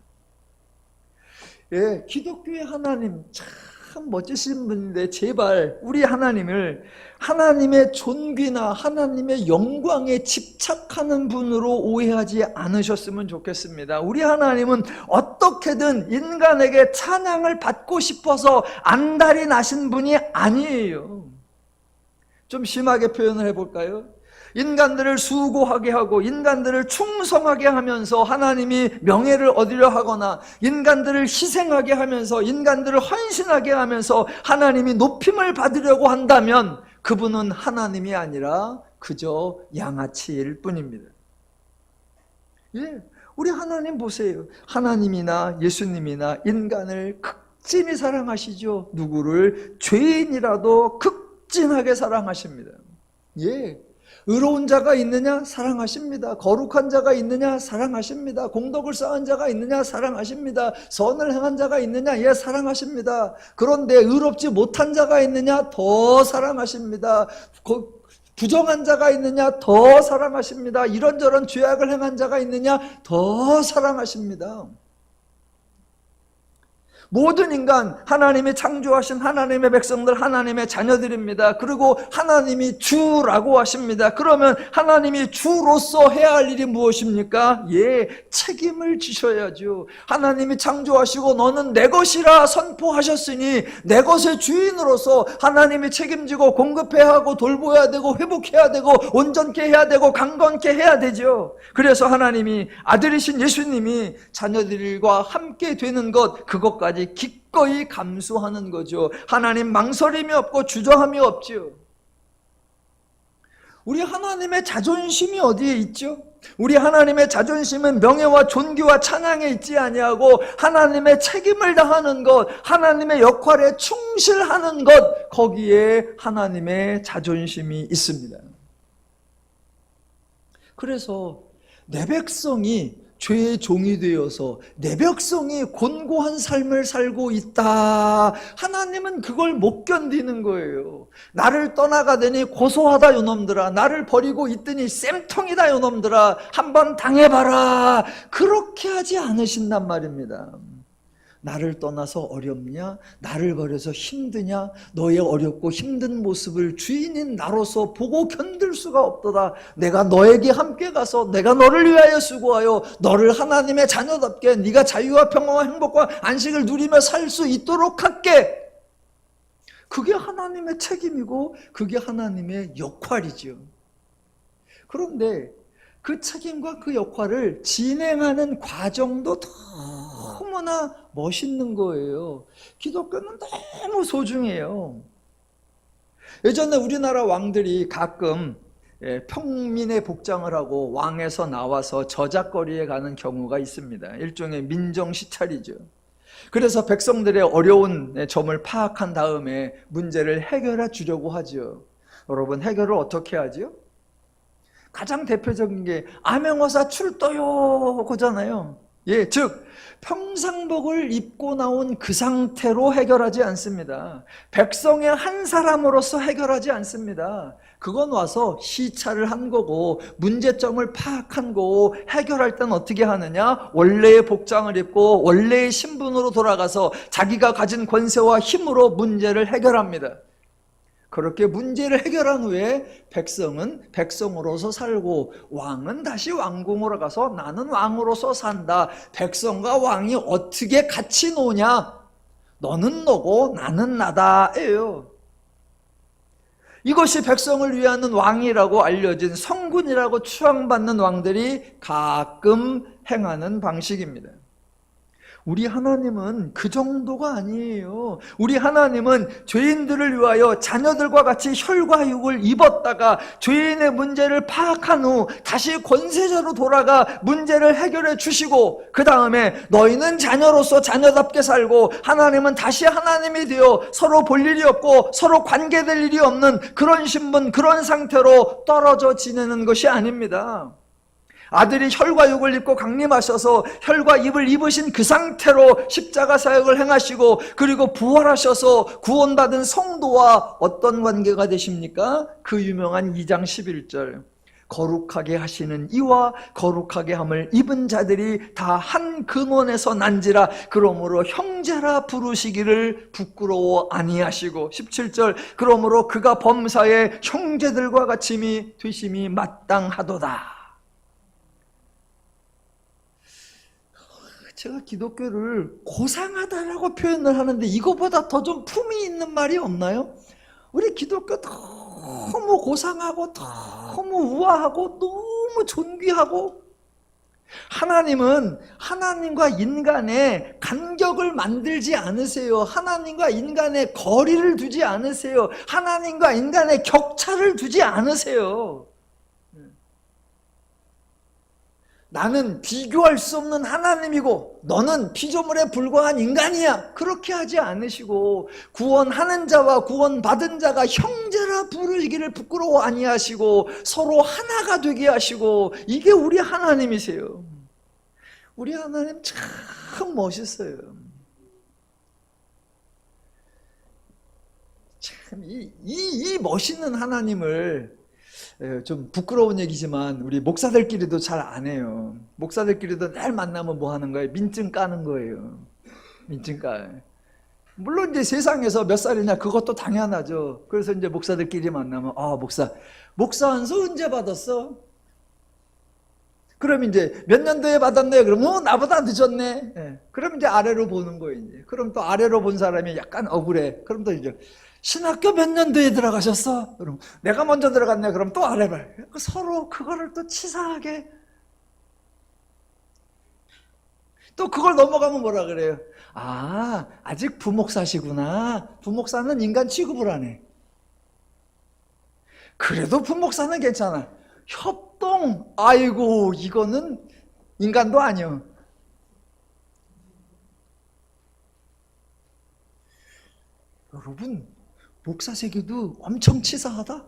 예, 기독교의 하나님 참 멋지신 분인데 제발 우리 하나님을 하나님의 존귀나 하나님의 영광에 집착하는 분으로 오해하지 않으셨으면 좋겠습니다. 우리 하나님은 어떻게든 인간에게 찬양을 받고 싶어서 안달이 나신 분이 아니에요. 좀 심하게 표현을 해볼까요? 인간들을 수고하게 하고 인간들을 충성하게 하면서 하나님이 명예를 얻으려 하거나 인간들을 희생하게 하면서 인간들을 헌신하게 하면서 하나님이 높임을 받으려고 한다면 그분은 하나님이 아니라 그저 양아치일 뿐입니다. 예, 우리 하나님 보세요. 하나님이나 예수님이나 인간을 극진히 사랑하시죠. 누구를? 죄인이라도 극진하게 사랑하십니다. 예, 의로운 자가 있느냐? 사랑하십니다. 거룩한 자가 있느냐? 사랑하십니다. 공덕을 쌓은 자가 있느냐? 사랑하십니다. 선을 행한 자가 있느냐? 예, 사랑하십니다. 그런데 의롭지 못한 자가 있느냐? 더 사랑하십니다. 부정한 자가 있느냐? 더 사랑하십니다. 이런저런 죄악을 행한 자가 있느냐? 더 사랑하십니다. 모든 인간, 하나님이 창조하신 하나님의 백성들, 하나님의 자녀들입니다. 그리고 하나님이 주라고 하십니다. 그러면 하나님이 주로서 해야 할 일이 무엇입니까? 예, 책임을 지셔야죠. 하나님이 창조하시고 너는 내 것이라 선포하셨으니 내 것의 주인으로서 하나님이 책임지고 공급해야 하고 돌보아야 되고 회복해야 되고 온전케 해야 되고 강건케 해야 되죠. 그래서 하나님이 아들이신 예수님이 자녀들과 함께 되는 것, 그것까지 기꺼이 감수하는 거죠. 하나님 망설임이 없고 주저함이 없죠. 우리 하나님의 자존심이 어디에 있죠? 우리 하나님의 자존심은 명예와 존귀와 찬양에 있지 아니하고 하나님의 책임을 다하는 것, 하나님의 역할에 충실하는 것, 거기에 하나님의 자존심이 있습니다. 그래서 내 백성이 죄의 종이 되어서 내 백성이 곤고한 삶을 살고 있다. 하나님은 그걸 못 견디는 거예요. 나를 떠나가더니 고소하다 요놈들아. 나를 버리고 있더니 쌤통이다 요놈들아. 한번 당해봐라. 그렇게 하지 않으신단 말입니다. 나를 떠나서 어렵냐? 나를 버려서 힘드냐? 너의 어렵고 힘든 모습을 주인인 나로서 보고 견딜 수가 없도다. 내가 너에게 함께 가서 내가 너를 위하여 수고하여 너를 하나님의 자녀답게 네가 자유와 평화와 행복과 안식을 누리며 살 수 있도록 할게. 그게 하나님의 책임이고 그게 하나님의 역할이죠. 그런데 그 책임과 그 역할을 진행하는 과정도 너무나 멋있는 거예요. 기독교는 너무 소중해요. 예전에 우리나라 왕들이 가끔 평민의 복장을 하고 왕에서 나와서 저작거리에 가는 경우가 있습니다. 일종의 민정 시찰이죠. 그래서 백성들의 어려운 점을 파악한 다음에 문제를 해결해 주려고 하죠. 여러분, 해결을 어떻게 하죠? 가장 대표적인 게 암행어사 출도요 그잖아요. 예, 즉 평상복을 입고 나온 그 상태로 해결하지 않습니다. 백성의 한 사람으로서 해결하지 않습니다. 그건 와서 시찰을 한 거고 문제점을 파악한 거고, 해결할 땐 어떻게 하느냐? 원래의 복장을 입고 원래의 신분으로 돌아가서 자기가 가진 권세와 힘으로 문제를 해결합니다. 그렇게 문제를 해결한 후에 백성은 백성으로서 살고 왕은 다시 왕궁으로 가서 나는 왕으로서 산다. 백성과 왕이 어떻게 같이 노냐? 너는 너고 나는 나다예요. 이것이 백성을 위하는 왕이라고 알려진, 성군이라고 추앙받는 왕들이 가끔 행하는 방식입니다. 우리 하나님은 그 정도가 아니에요. 우리 하나님은 죄인들을 위하여 자녀들과 같이 혈과 육을 입었다가 죄인의 문제를 파악한 후 다시 권세자로 돌아가 문제를 해결해 주시고, 그 다음에 너희는 자녀로서 자녀답게 살고 하나님은 다시 하나님이 되어 서로 볼 일이 없고 서로 관계될 일이 없는 그런 신분, 그런 상태로 떨어져 지내는 것이 아닙니다. 아들이 혈과 육을 입고 강림하셔서 혈과 입을 입으신 그 상태로 십자가 사역을 행하시고, 그리고 부활하셔서 구원받은 성도와 어떤 관계가 되십니까? 그 유명한 2장 11절, 거룩하게 하시는 이와 거룩하게 함을 입은 자들이 다 한 근원에서 난지라. 그러므로 형제라 부르시기를 부끄러워 아니하시고, 17절, 그러므로 그가 범사에 형제들과 같이 되심이 마땅하도다. 제가 기독교를 고상하다라고 표현을 하는데 이거보다 더 좀 품이 있는 말이 없나요? 우리 기독교 너무 고상하고 너무 우아하고 너무 존귀하고, 하나님은 하나님과 인간의 간격을 만들지 않으세요. 하나님과 인간의 거리를 두지 않으세요. 하나님과 인간의 격차를 두지 않으세요. 나는 비교할 수 없는 하나님이고 너는 피조물에 불과한 인간이야, 그렇게 하지 않으시고, 구원하는 자와 구원받은 자가 형제라 부르기를 부끄러워 아니하시고 서로 하나가 되게 하시고, 이게 우리 하나님이세요. 우리 하나님 참 멋있어요. 참 이 멋있는 하나님을, 좀 부끄러운 얘기지만 우리 목사들끼리도 잘 안 해요. 목사들끼리도 날 만나면 뭐 하는 거예요? 민증 까는 거예요. 민증 까. 물론 이제 세상에서 몇 살이냐 그것도 당연하죠. 그래서 이제 목사들끼리 만나면, 목사 안수 언제 받았어? 그럼 이제 몇 년도에 받았네. 그럼 나보다 늦었네. 그럼 이제 아래로 보는 거예요. 이제. 그럼 또 아래로 본 사람이 약간 억울해. 그럼 또 이제 신학교 몇 년도에 들어가셨어? 그럼 내가 먼저 들어갔네. 그럼 또 아래 봐. 서로 그거를 또 치사하게, 또 그걸 넘어가면 뭐라 그래요? 아직 부목사시구나. 부목사는 인간 취급을 안 해. 그래도 부목사는 괜찮아. 협동, 아이고 이거는 인간도 아니요. 여러분, 목사 세계도 엄청 치사하다.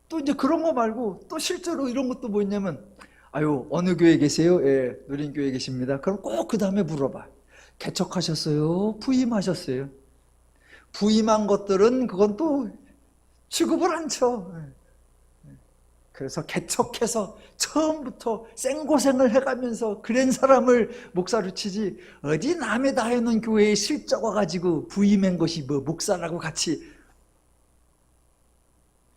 또 이제 그런 거 말고 또 실제로 이런 것도 뭐 있냐면, 어느 교회 계세요? 예, 누린교회 계십니다. 그럼 꼭 그 다음에 물어봐. 개척하셨어요? 부임하셨어요? 부임한 것들은 그건 또 취급을 안 쳐. 그래서 개척해서 처음부터 생고생을 해가면서 그런 사람을 목사로 치지, 어디 남의 다 해놓은 교회에 실적 와가지고 부임한 것이 뭐 목사라고 같이.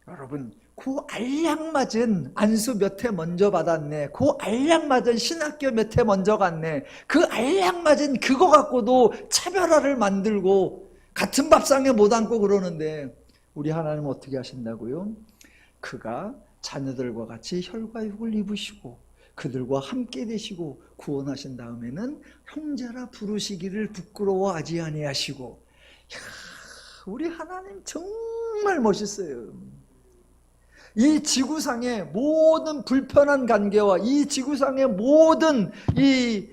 여러분, 그 알약맞은 안수 몇 회 먼저 받았네, 그 알약맞은 신학교 몇 회 먼저 갔네, 그 알약맞은 그거 갖고도 차별화를 만들고 같은 밥상에 못 앉고 그러는데, 우리 하나님은 어떻게 하신다고요? 그가 자녀들과 같이 혈과 육을 입으시고 그들과 함께 되시고 구원하신 다음에는 형제라 부르시기를 부끄러워하지 아니하시고. 우리 하나님 정말 멋있어요. 이 지구상의 모든 불편한 관계와 이 지구상의 모든 이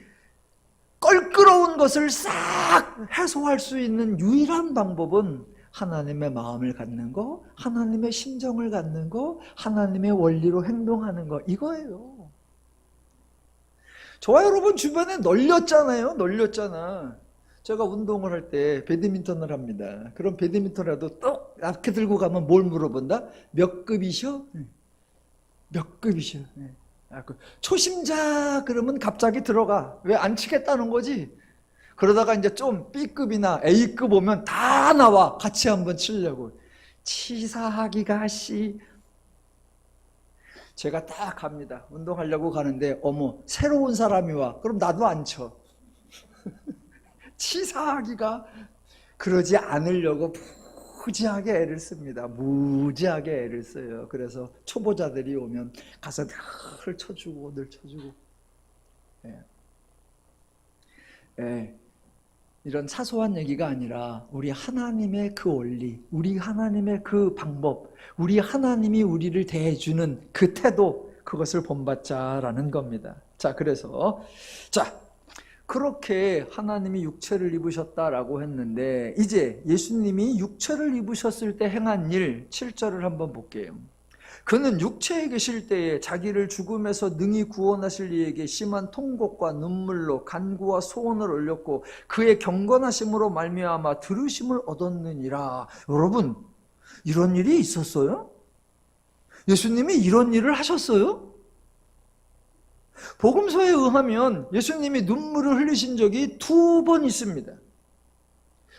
껄끄러운 것을 싹 해소할 수 있는 유일한 방법은 하나님의 마음을 갖는 거, 하나님의 심정을 갖는 거, 하나님의 원리로 행동하는 거, 이거예요. 저와 여러분 주변에 널렸잖아요. 널렸잖아. 제가 운동을 할 때 배드민턴을 합니다. 그럼 배드민턴이라도 똑 앞에 들고 가면 뭘 물어본다? 몇 급이셔? 몇 급이셔? 초심자 그러면 갑자기 들어가. 왜 안 치겠다는 거지? 그러다가 이제 좀 B급이나 A급 오면 다 나와. 같이 한번 치려고. 치사하기가 씨. 제가 딱 갑니다. 운동하려고 가는데 어머 새로운 사람이 와. 그럼 나도 안 쳐. 치사하기가. 그러지 않으려고 무지하게 애를 씁니다. 무지하게 애를 써요. 그래서 초보자들이 오면 가서 늘 쳐주고 늘 쳐주고. 이런 사소한 얘기가 아니라 우리 하나님의 그 원리, 우리 하나님의 그 방법, 우리 하나님이 우리를 대해주는 그 태도, 그것을 본받자라는 겁니다. 자, 그래서 그렇게 하나님이 육체를 입으셨다라고 했는데 이제 예수님이 육체를 입으셨을 때 행한 일 7절을 한번 볼게요. 그는 육체에 계실 때에 자기를 죽음에서 능히 구원하실 이에게 심한 통곡과 눈물로 간구와 소원을 올렸고 그의 경건하심으로 말미암아 들으심을 얻었느니라. 여러분, 이런 일이 있었어요? 예수님이 이런 일을 하셨어요? 복음서에 의하면 예수님이 눈물을 흘리신 적이 2번 있습니다.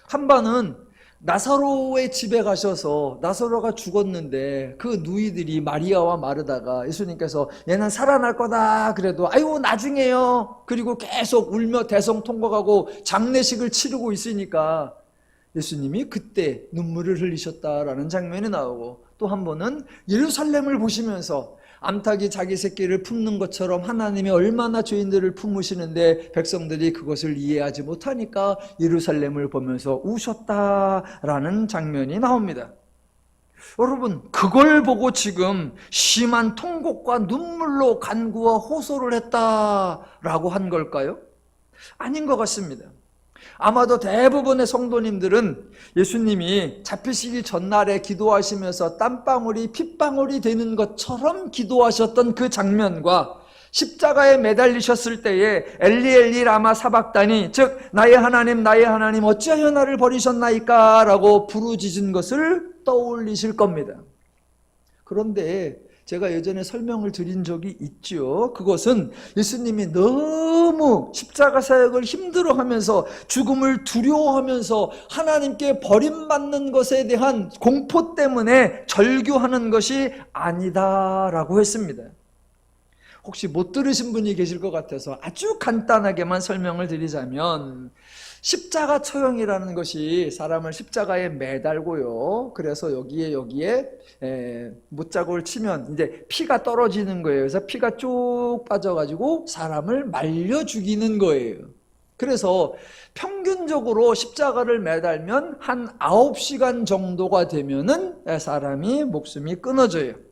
한 번은 나사로의 집에 가셔서 나사로가 죽었는데 그 누이들이 마리아와 마르다가 예수님께서 얘는 살아날 거다 그래도 아이고 나중에요. 그리고 계속 울며 대성통곡하고 장례식을 치르고 있으니까 예수님이 그때 눈물을 흘리셨다라는 장면이 나오고, 또 한 번은 예루살렘을 보시면서 암탉이 자기 새끼를 품는 것처럼 하나님이 얼마나 죄인들을 품으시는데 백성들이 그것을 이해하지 못하니까 예루살렘을 보면서 우셨다라는 장면이 나옵니다. 여러분, 그걸 보고 지금 심한 통곡과 눈물로 간구와 호소를 했다라고 한 걸까요? 아닌 것 같습니다. 아마도 대부분의 성도님들은 예수님이 잡히시기 전날에 기도하시면서 땀방울이 핏방울이 되는 것처럼 기도하셨던 그 장면과 십자가에 매달리셨을 때에 엘리 엘리 라마 사박다니, 즉 나의 하나님 어찌하여 나를 버리셨나이까 라고 부르짖은 것을 떠올리실 겁니다. 그런데 제가 예전에 설명을 드린 적이 있죠. 그것은 예수님이 너무 십자가 사역을 힘들어하면서 죽음을 두려워하면서 하나님께 버림받는 것에 대한 공포 때문에 절규하는 것이 아니다라고 했습니다. 혹시 못 들으신 분이 계실 것 같아서 아주 간단하게만 설명을 드리자면, 십자가 처형이라는 것이 사람을 십자가에 매달고요. 그래서 여기에 못자국을 치면 이제 피가 떨어지는 거예요. 그래서 피가 쭉 빠져가지고 사람을 말려 죽이는 거예요. 그래서 평균적으로 십자가를 매달면 한 9시간 정도가 되면은 사람이 목숨이 끊어져요.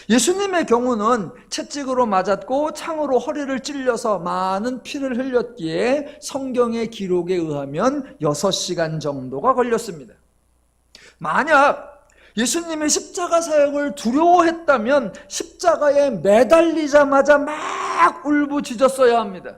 예수님의 경우는 채찍으로 맞았고 창으로 허리를 찔려서 많은 피를 흘렸기에 성경의 기록에 의하면 6시간 정도가 걸렸습니다. 만약 예수님의 십자가 사역을 두려워했다면 십자가에 매달리자마자 막 울부짖었어야 합니다.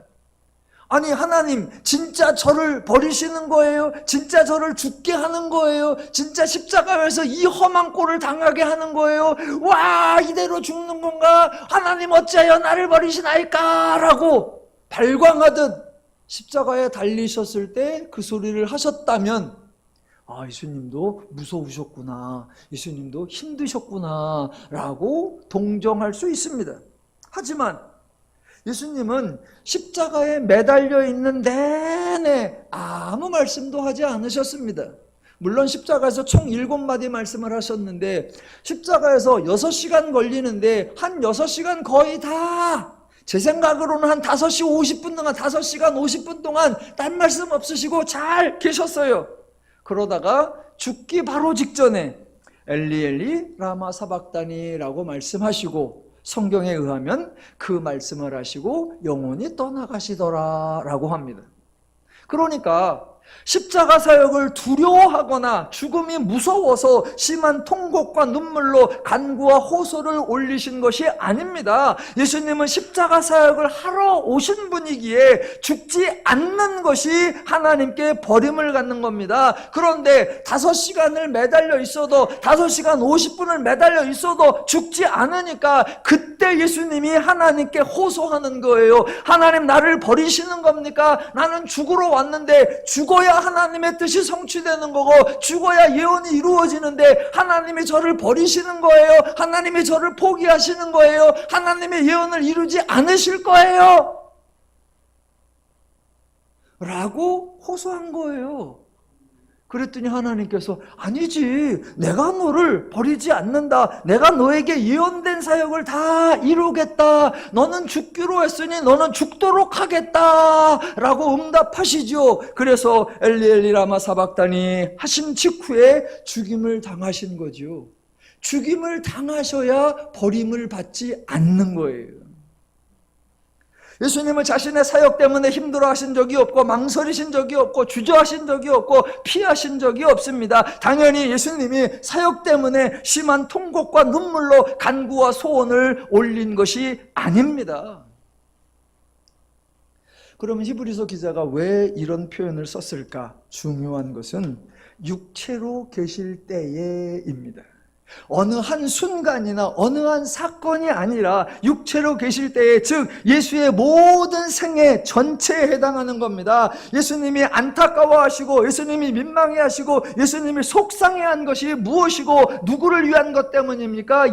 아니, 하나님 진짜 저를 버리시는 거예요? 진짜 저를 죽게 하는 거예요? 진짜 십자가에서 이 험한 꼴을 당하게 하는 거예요? 와, 이대로 죽는 건가? 하나님 어찌하여 나를 버리시나이까? 라고 발광하듯 십자가에 달리셨을 때 그 소리를 하셨다면, 아, 예수님도 무서우셨구나, 예수님도 힘드셨구나 라고 동정할 수 있습니다. 하지만 예수님은 십자가에 매달려 있는 내내 아무 말씀도 하지 않으셨습니다. 물론 십자가에서 총 7마디 말씀을 하셨는데 십자가에서 6시간 걸리는데 한 6시간 거의 다, 제 생각으로는 한 5시 50분 동안, 5시간 50분 동안 딴 말씀 없으시고 잘 계셨어요. 그러다가 죽기 바로 직전에 엘리 엘리 라마 사박다니라고 말씀하시고, 성경에 의하면 그 말씀을 하시고 영혼이 떠나가시더라라고 합니다. 그러니까 십자가 사역을 두려워하거나 죽음이 무서워서 심한 통곡과 눈물로 간구와 호소를 올리신 것이 아닙니다. 예수님은 십자가 사역을 하러 오신 분이기에 죽지 않는 것이 하나님께 버림을 갖는 겁니다. 그런데 5시간을 매달려 있어도 5시간 50분을 매달려 있어도 죽지 않으니까 그때 예수님이 하나님께 호소하는 거예요. 하나님, 나를 버리시는 겁니까? 나는 죽으러 왔는데 죽어야 하나님의 뜻이 성취되는 거고 죽어야 예언이 이루어지는데 하나님이 저를 버리시는 거예요? 하나님이 저를 포기하시는 거예요? 하나님의 예언을 이루지 않으실 거예요? 라고 호소한 거예요. 그랬더니 하나님께서 아니지, 내가 너를 버리지 않는다. 내가 너에게 예언된 사역을 다 이루겠다. 너는 죽기로 했으니 너는 죽도록 하겠다 라고 응답하시죠. 그래서 엘리 라마 사박다니 하신 직후에 죽임을 당하신 거죠. 죽임을 당하셔야 버림을 받지 않는 거예요. 예수님은 자신의 사역 때문에 힘들어하신 적이 없고 망설이신 적이 없고 주저하신 적이 없고 피하신 적이 없습니다. 당연히 예수님이 사역 때문에 심한 통곡과 눈물로 간구와 소원을 올린 것이 아닙니다. 그러면 히브리서 기자가 왜 이런 표현을 썼을까? 중요한 것은 육체로 계실 때에입니다. 어느 한 순간이나 어느 한 사건이 아니라 육체로 계실 때에, 즉 예수의 모든 생애 전체에 해당하는 겁니다. 예수님이 안타까워하시고 예수님이 민망해하시고 예수님이 속상해한 것이 무엇이고 누구를 위한 것 때문입니까?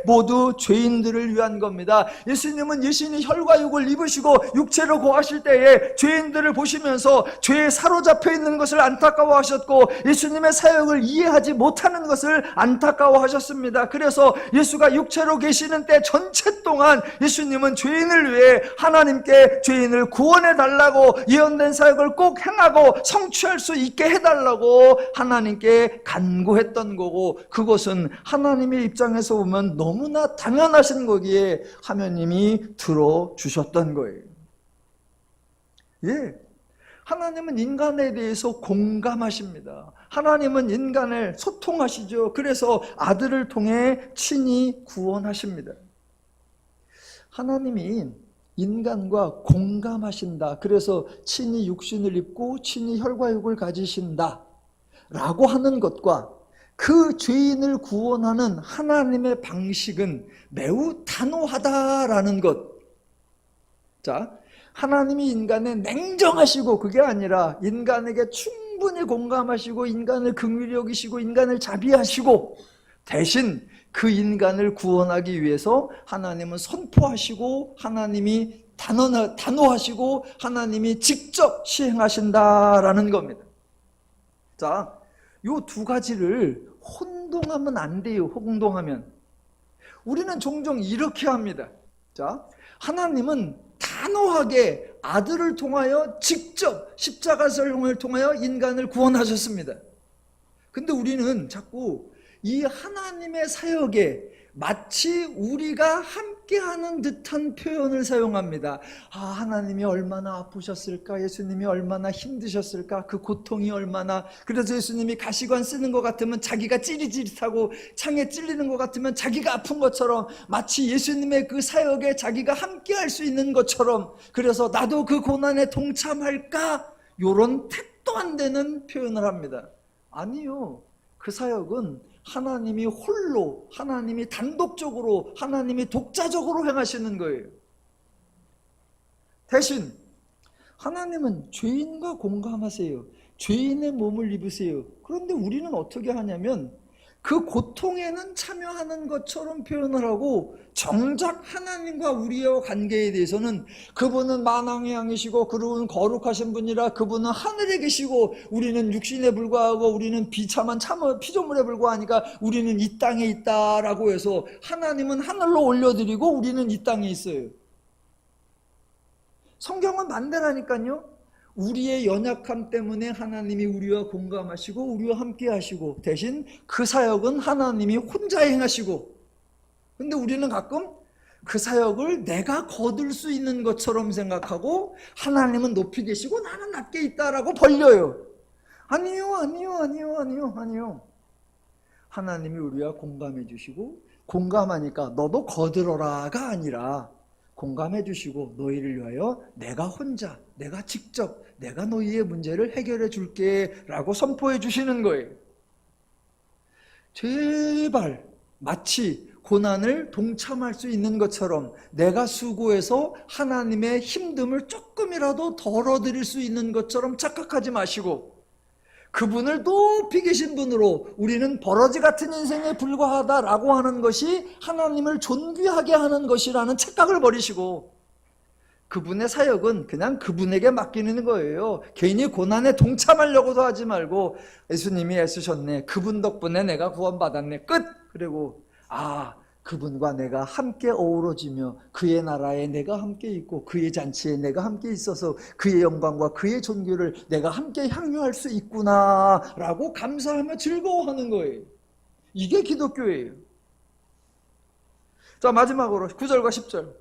모두 죄인들을 위한 겁니다. 예수님은 예신이 혈과 육을 입으시고 육체로 고하실 때에 죄인들을 보시면서 죄에 사로잡혀 있는 것을 안타까워하셨고 예수님의 사역을 이해하지 못하는 것을 안타까워하셨습니다. 그래서 예수가 육체로 계시는 때 전체 동안 예수님은 죄인을 위해 하나님께 죄인을 구원해 달라고, 예언된 사역을 꼭 행하고 성취할 수 있게 해달라고 하나님께 간구했던 거고, 그것은 하나님의 입장에서 보면 너무나 당연하신 거기에 하나님이 들어주셨던 거예요. 하나님은 인간에 대해서 공감하십니다. 하나님은 인간을 소통하시죠. 그래서 아들을 통해 친히 구원하십니다. 하나님이 인간과 공감하신다. 그래서 친히 육신을 입고 친히 혈과 육을 가지신다 라고 하는 것과 그 죄인을 구원하는 하나님의 방식은 매우 단호하다라는 것. 자, 하나님이 인간에 냉정하시고 그게 아니라 인간에게 충분히 공감하시고 인간을 긍휼히 여기시고 인간을 자비하시고 대신 그 인간을 구원하기 위해서 하나님은 선포하시고 하나님이 단호하시고 하나님이 직접 시행하신다라는 겁니다. 자, 요 두 가지를 혼동하면 안 돼요. 혼동하면 우리는 종종 이렇게 합니다. 자, 하나님은 단호하게 아들을 통하여 직접 십자가 사역을 통하여 인간을 구원하셨습니다. 근데 우리는 자꾸 이 하나님의 사역에 마치 우리가 함께하는 듯한 표현을 사용합니다. 하나님이 얼마나 아프셨을까? 예수님이 얼마나 힘드셨을까? 그 고통이 얼마나. 그래서 예수님이 가시관 쓰는 것 같으면 자기가 찌릿찌릿하고 창에 찔리는 것 같으면 자기가 아픈 것처럼, 마치 예수님의 그 사역에 자기가 함께할 수 있는 것처럼, 그래서 나도 그 고난에 동참할까? 이런 택도 안 되는 표현을 합니다. 아니요. 그 사역은 하나님이 홀로, 하나님이 단독적으로, 하나님이 독자적으로 행하시는 거예요. 대신 하나님은 죄인과 공감하세요. 죄인의 몸을 입으세요. 그런데 우리는 어떻게 하냐면 그 고통에는 참여하는 것처럼 표현을 하고, 정작 하나님과 우리의 관계에 대해서는 그분은 만왕의 양이시고 그분은 거룩하신 분이라 그분은 하늘에 계시고 우리는 육신에 불과하고 우리는 비참한 피조물에 불과하니까 우리는 이 땅에 있다라고 해서 하나님은 하늘로 올려드리고 우리는 이 땅에 있어요. 성경은 반대라니까요. 우리의 연약함 때문에 하나님이 우리와 공감하시고 우리와 함께 하시고, 대신 그 사역은 하나님이 혼자 행하시고, 근데 우리는 가끔 그 사역을 내가 거둘 수 있는 것처럼 생각하고 하나님은 높이 계시고 나는 낮게 있다라고 벌려요. 아니요, 아니요, 아니요, 아니요, 아니요. 하나님이 우리와 공감해 주시고, 공감하니까 너도 거들어라가 아니라 공감해 주시고, 너희를 위하여 내가 혼자, 내가 직접, 내가 너희의 문제를 해결해 줄게 라고 선포해 주시는 거예요. 제발 마치 고난을 동참할 수 있는 것처럼 내가 수고해서 하나님의 힘듦을 조금이라도 덜어드릴 수 있는 것처럼 착각하지 마시고, 그분을 높이 계신 분으로 우리는 버러지 같은 인생에 불과하다라고 하는 것이 하나님을 존귀하게 하는 것이라는 착각을 버리시고, 그분의 사역은 그냥 그분에게 맡기는 거예요. 괜히 고난에 동참하려고도 하지 말고, 예수님이 애쓰셨네, 그분 덕분에 내가 구원받았네, 끝! 그리고 그분과 내가 함께 어우러지며 그의 나라에 내가 함께 있고 그의 잔치에 내가 함께 있어서 그의 영광과 그의 존귀를 내가 함께 향유할 수 있구나 라고 감사하며 즐거워하는 거예요. 이게 기독교예요. 자, 마지막으로 9절과 10절.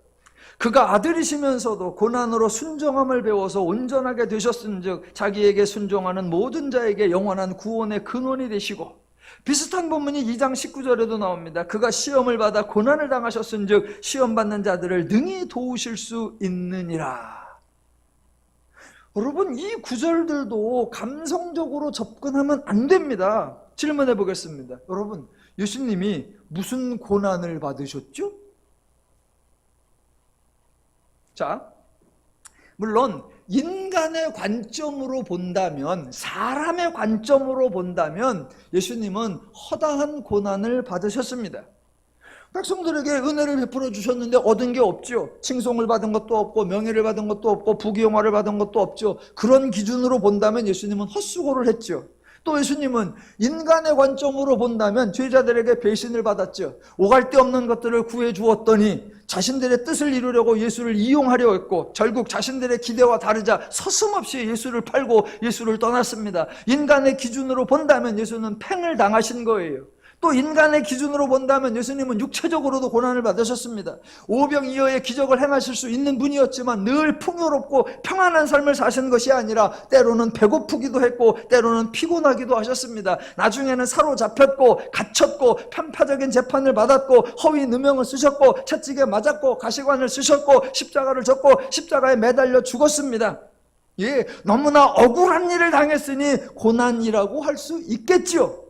그가 아들이시면서도 고난으로 순종함을 배워서 온전하게 되셨은즉 자기에게 순종하는 모든 자에게 영원한 구원의 근원이 되시고, 비슷한 본문이 2장 19절에도 나옵니다. 그가 시험을 받아 고난을 당하셨은즉 시험받는 자들을 능히 도우실 수 있느니라. 여러분, 이 구절들도 감성적으로 접근하면 안 됩니다. 질문해 보겠습니다. 여러분, 예수님이 무슨 고난을 받으셨죠? 자, 물론 인간의 관점으로 본다면, 사람의 관점으로 본다면 예수님은 허다한 고난을 받으셨습니다. 백성들에게 은혜를 베풀어 주셨는데 얻은 게 없죠. 칭송을 받은 것도 없고 명예를 받은 것도 없고 부귀영화를 받은 것도 없죠. 그런 기준으로 본다면 예수님은 헛수고를 했죠. 또 예수님은 인간의 관점으로 본다면 죄자들에게 배신을 받았죠. 오갈 데 없는 것들을 구해 주었더니 자신들의 뜻을 이루려고 예수를 이용하려 했고, 결국 자신들의 기대와 다르자 서슴없이 예수를 팔고 예수를 떠났습니다. 인간의 기준으로 본다면 예수는 팽을 당하신 거예요. 또 인간의 기준으로 본다면 예수님은 육체적으로도 고난을 받으셨습니다. 오병이어의 기적을 행하실 수 있는 분이었지만 늘 풍요롭고 평안한 삶을 사신 것이 아니라 때로는 배고프기도 했고 때로는 피곤하기도 하셨습니다. 나중에는 사로잡혔고 갇혔고 편파적인 재판을 받았고 허위 누명을 쓰셨고 채찍에 맞았고 가시관을 쓰셨고 십자가를 졌고 십자가에 매달려 죽었습니다. 예, 너무나 억울한 일을 당했으니 고난이라고 할 수 있겠지요.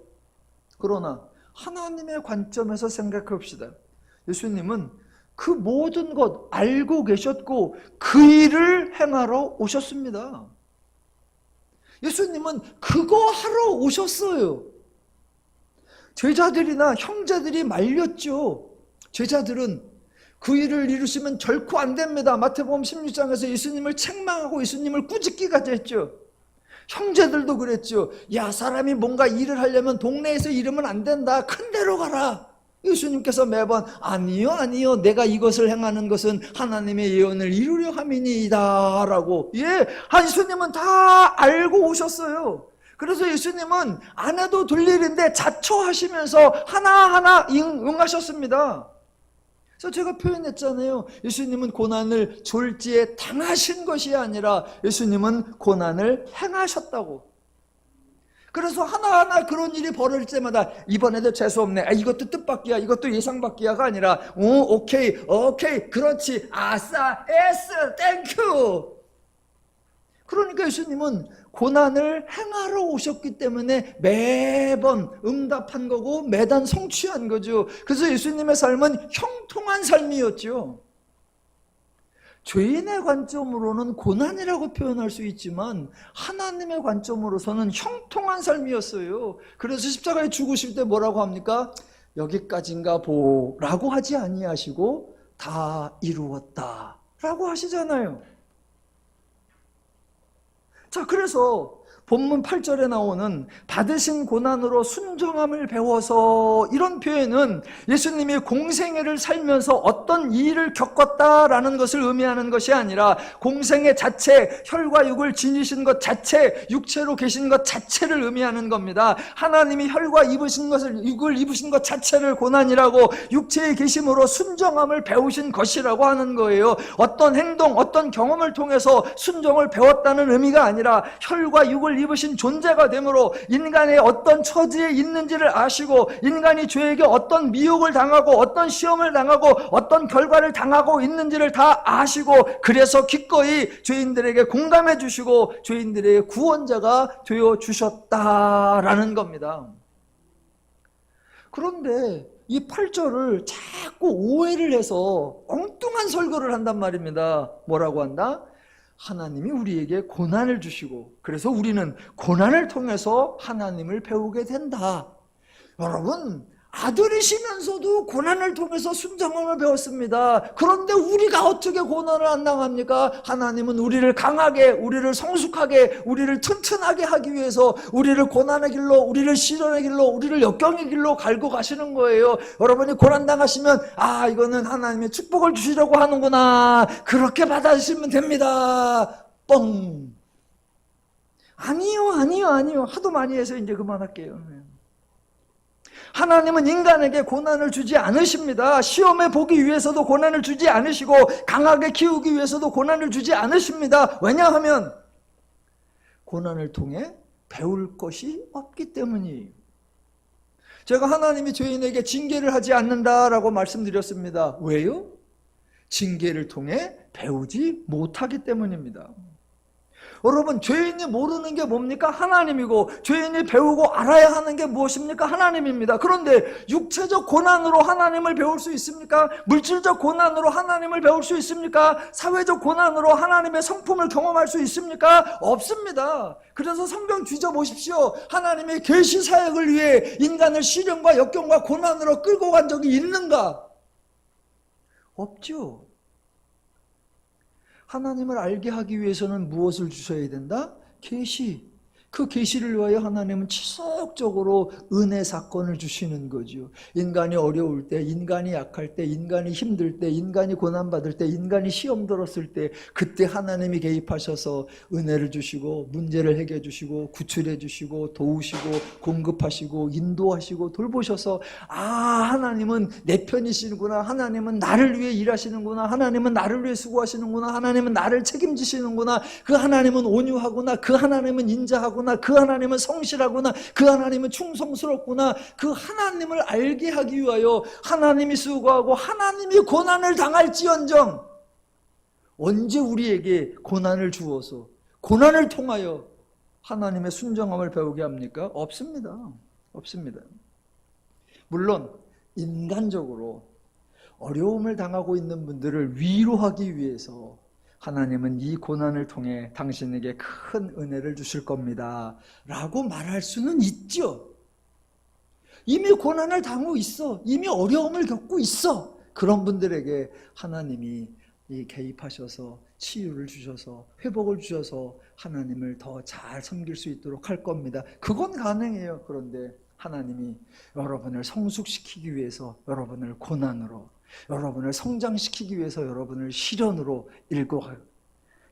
그러나 하나님의 관점에서 생각합시다. 예수님은 그 모든 것 알고 계셨고 그 일을 행하러 오셨습니다. 예수님은 그거 하러 오셨어요. 제자들이나 형제들이 말렸죠. 제자들은 그 일을 이루시면 결코 안 됩니다. 마태복음 16장에서 예수님을 책망하고 예수님을 꾸짖기까지 했죠. 형제들도 그랬죠. 야, 사람이 뭔가 일을 하려면 동네에서 이러면 안 된다. 큰 데로 가라. 예수님께서 매번 아니요 내가 이것을 행하는 것은 하나님의 예언을 이루려 함이니이다 라고, 예수님은 다 알고 오셨어요. 그래서 예수님은 안 해도 될 일인데 자초하시면서 하나하나 응하셨습니다. 그래서 제가 표현했잖아요. 예수님은 고난을 졸지에 당하신 것이 아니라 예수님은 고난을 행하셨다고. 그래서 하나하나 그런 일이 벌어질 때마다 이번에도 재수없네, 이것도 뜻밖이야, 이것도 예상밖이야가 아니라 오케이 그렇지, 아싸, 에스, 땡큐. 그러니까 예수님은 고난을 행하러 오셨기 때문에 매번 응답한 거고 매단 성취한 거죠. 그래서 예수님의 삶은 형통한 삶이었죠. 죄인의 관점으로는 고난이라고 표현할 수 있지만 하나님의 관점으로서는 형통한 삶이었어요. 그래서 십자가에 죽으실 때 뭐라고 합니까? 여기까지인가 보라고 하지 아니하시고 다 이루었다 라고 하시잖아요. 자, 그래서 본문 8절에 나오는 받으신 고난으로 순종함을 배워서, 이런 표현은 예수님이 공생애를 살면서 어떤 일을 겪었다라는 것을 의미하는 것이 아니라 공생애 자체, 혈과 육을 지니신 것 자체, 육체로 계신 것 자체를 의미하는 겁니다. 하나님이 혈과 육을 입으신 것 자체를 고난이라고, 육체에 계심으로 순종함을 배우신 것이라고 하는 거예요. 어떤 행동, 어떤 경험을 통해서 순종을 배웠다는 의미가 아니라 혈과 육 교육을 입으신 존재가 되므로 인간의 어떤 처지에 있는지를 아시고 인간이 죄에게 어떤 미혹을 당하고 어떤 시험을 당하고 어떤 결과를 당하고 있는지를 다 아시고 그래서 기꺼이 죄인들에게 공감해 주시고 죄인들의 구원자가 되어 주셨다라는 겁니다. 그런데 이 8절을 자꾸 오해를 해서 엉뚱한 설교를 한단 말입니다. 뭐라고 한다? 하나님이 우리에게 고난을 주시고 그래서 우리는 고난을 통해서 하나님을 배우게 된다. 여러분, 아들이시면서도 고난을 통해서 순종함을 배웠습니다. 그런데 우리가 어떻게 고난을 안 당합니까? 하나님은 우리를 강하게, 우리를 성숙하게, 우리를 튼튼하게 하기 위해서 우리를 고난의 길로, 우리를 시련의 길로, 우리를 역경의 길로 갈고 가시는 거예요. 여러분이 고난 당하시면 이거는 하나님의 축복을 주시려고 하는구나, 그렇게 받아주시면 됩니다. 뻥. 아니요. 하도 많이 해서 이제 그만할게요. 하나님은 인간에게 고난을 주지 않으십니다. 시험에 보기 위해서도 고난을 주지 않으시고 강하게 키우기 위해서도 고난을 주지 않으십니다. 왜냐하면 고난을 통해 배울 것이 없기 때문이에요. 제가 하나님이 죄인에게 징계를 하지 않는다라고 말씀드렸습니다. 왜요? 징계를 통해 배우지 못하기 때문입니다. 여러분, 죄인이 모르는 게 뭡니까? 하나님이고 죄인이 배우고 알아야 하는 게 무엇입니까? 하나님입니다. 그런데 육체적 고난으로 하나님을 배울 수 있습니까? 물질적 고난으로 하나님을 배울 수 있습니까? 사회적 고난으로 하나님의 성품을 경험할 수 있습니까? 없습니다. 그래서 성경 뒤져보십시오. 하나님의 계시 사역을 위해 인간을 시련과 역경과 고난으로 끌고 간 적이 있는가? 없죠. 하나님을 알게 하기 위해서는 무엇을 주셔야 된다? 계시. 그 계시를 위하여 하나님은 지속적으로 은혜 사건을 주시는 거죠. 인간이 어려울 때, 인간이 약할 때, 인간이 힘들 때, 인간이 고난받을 때, 인간이 시험 들었을 때 그때 하나님이 개입하셔서 은혜를 주시고 문제를 해결해 주시고 구출해 주시고 도우시고 공급하시고 인도하시고 돌보셔서 하나님은 내 편이시구나, 하나님은 나를 위해 일하시는구나, 하나님은 나를 위해 수고하시는구나, 하나님은 나를 책임지시는구나, 그 하나님은 온유하구나, 그 하나님은 인자하구나, 그 하나님은 성실하구나, 그 하나님은 충성스럽구나. 그 하나님을 알게 하기 위하여 하나님이 수고하고 하나님이 고난을 당할지언정 언제 우리에게 고난을 주어서 고난을 통하여 하나님의 순종함을 배우게 합니까? 없습니다. 물론 인간적으로 어려움을 당하고 있는 분들을 위로하기 위해서 하나님은 이 고난을 통해 당신에게 큰 은혜를 주실 겁니다 라고 말할 수는 있죠. 이미 고난을 당하고 있어, 이미 어려움을 겪고 있어. 그런 분들에게 하나님이 개입하셔서 치유를 주셔서 회복을 주셔서 하나님을 더 잘 섬길 수 있도록 할 겁니다. 그건 가능해요. 그런데 하나님이 여러분을 성숙시키기 위해서 여러분을 고난으로, 여러분을 성장시키기 위해서 여러분을 시련으로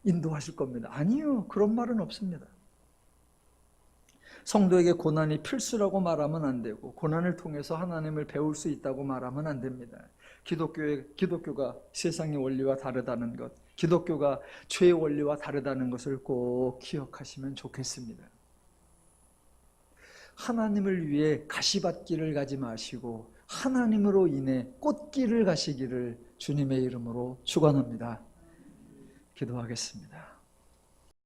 인도하실 겁니다. 아니요, 그런 말은 없습니다. 성도에게 고난이 필수라고 말하면 안 되고 고난을 통해서 하나님을 배울 수 있다고 말하면 안 됩니다. 기독교가 세상의 원리와 다르다는 것, 기독교가 죄의 원리와 다르다는 것을 꼭 기억하시면 좋겠습니다. 하나님을 위해 가시밭길을 가지 마시고 하나님으로 인해 꽃길을 가시기를 주님의 이름으로 축원합니다. 기도하겠습니다.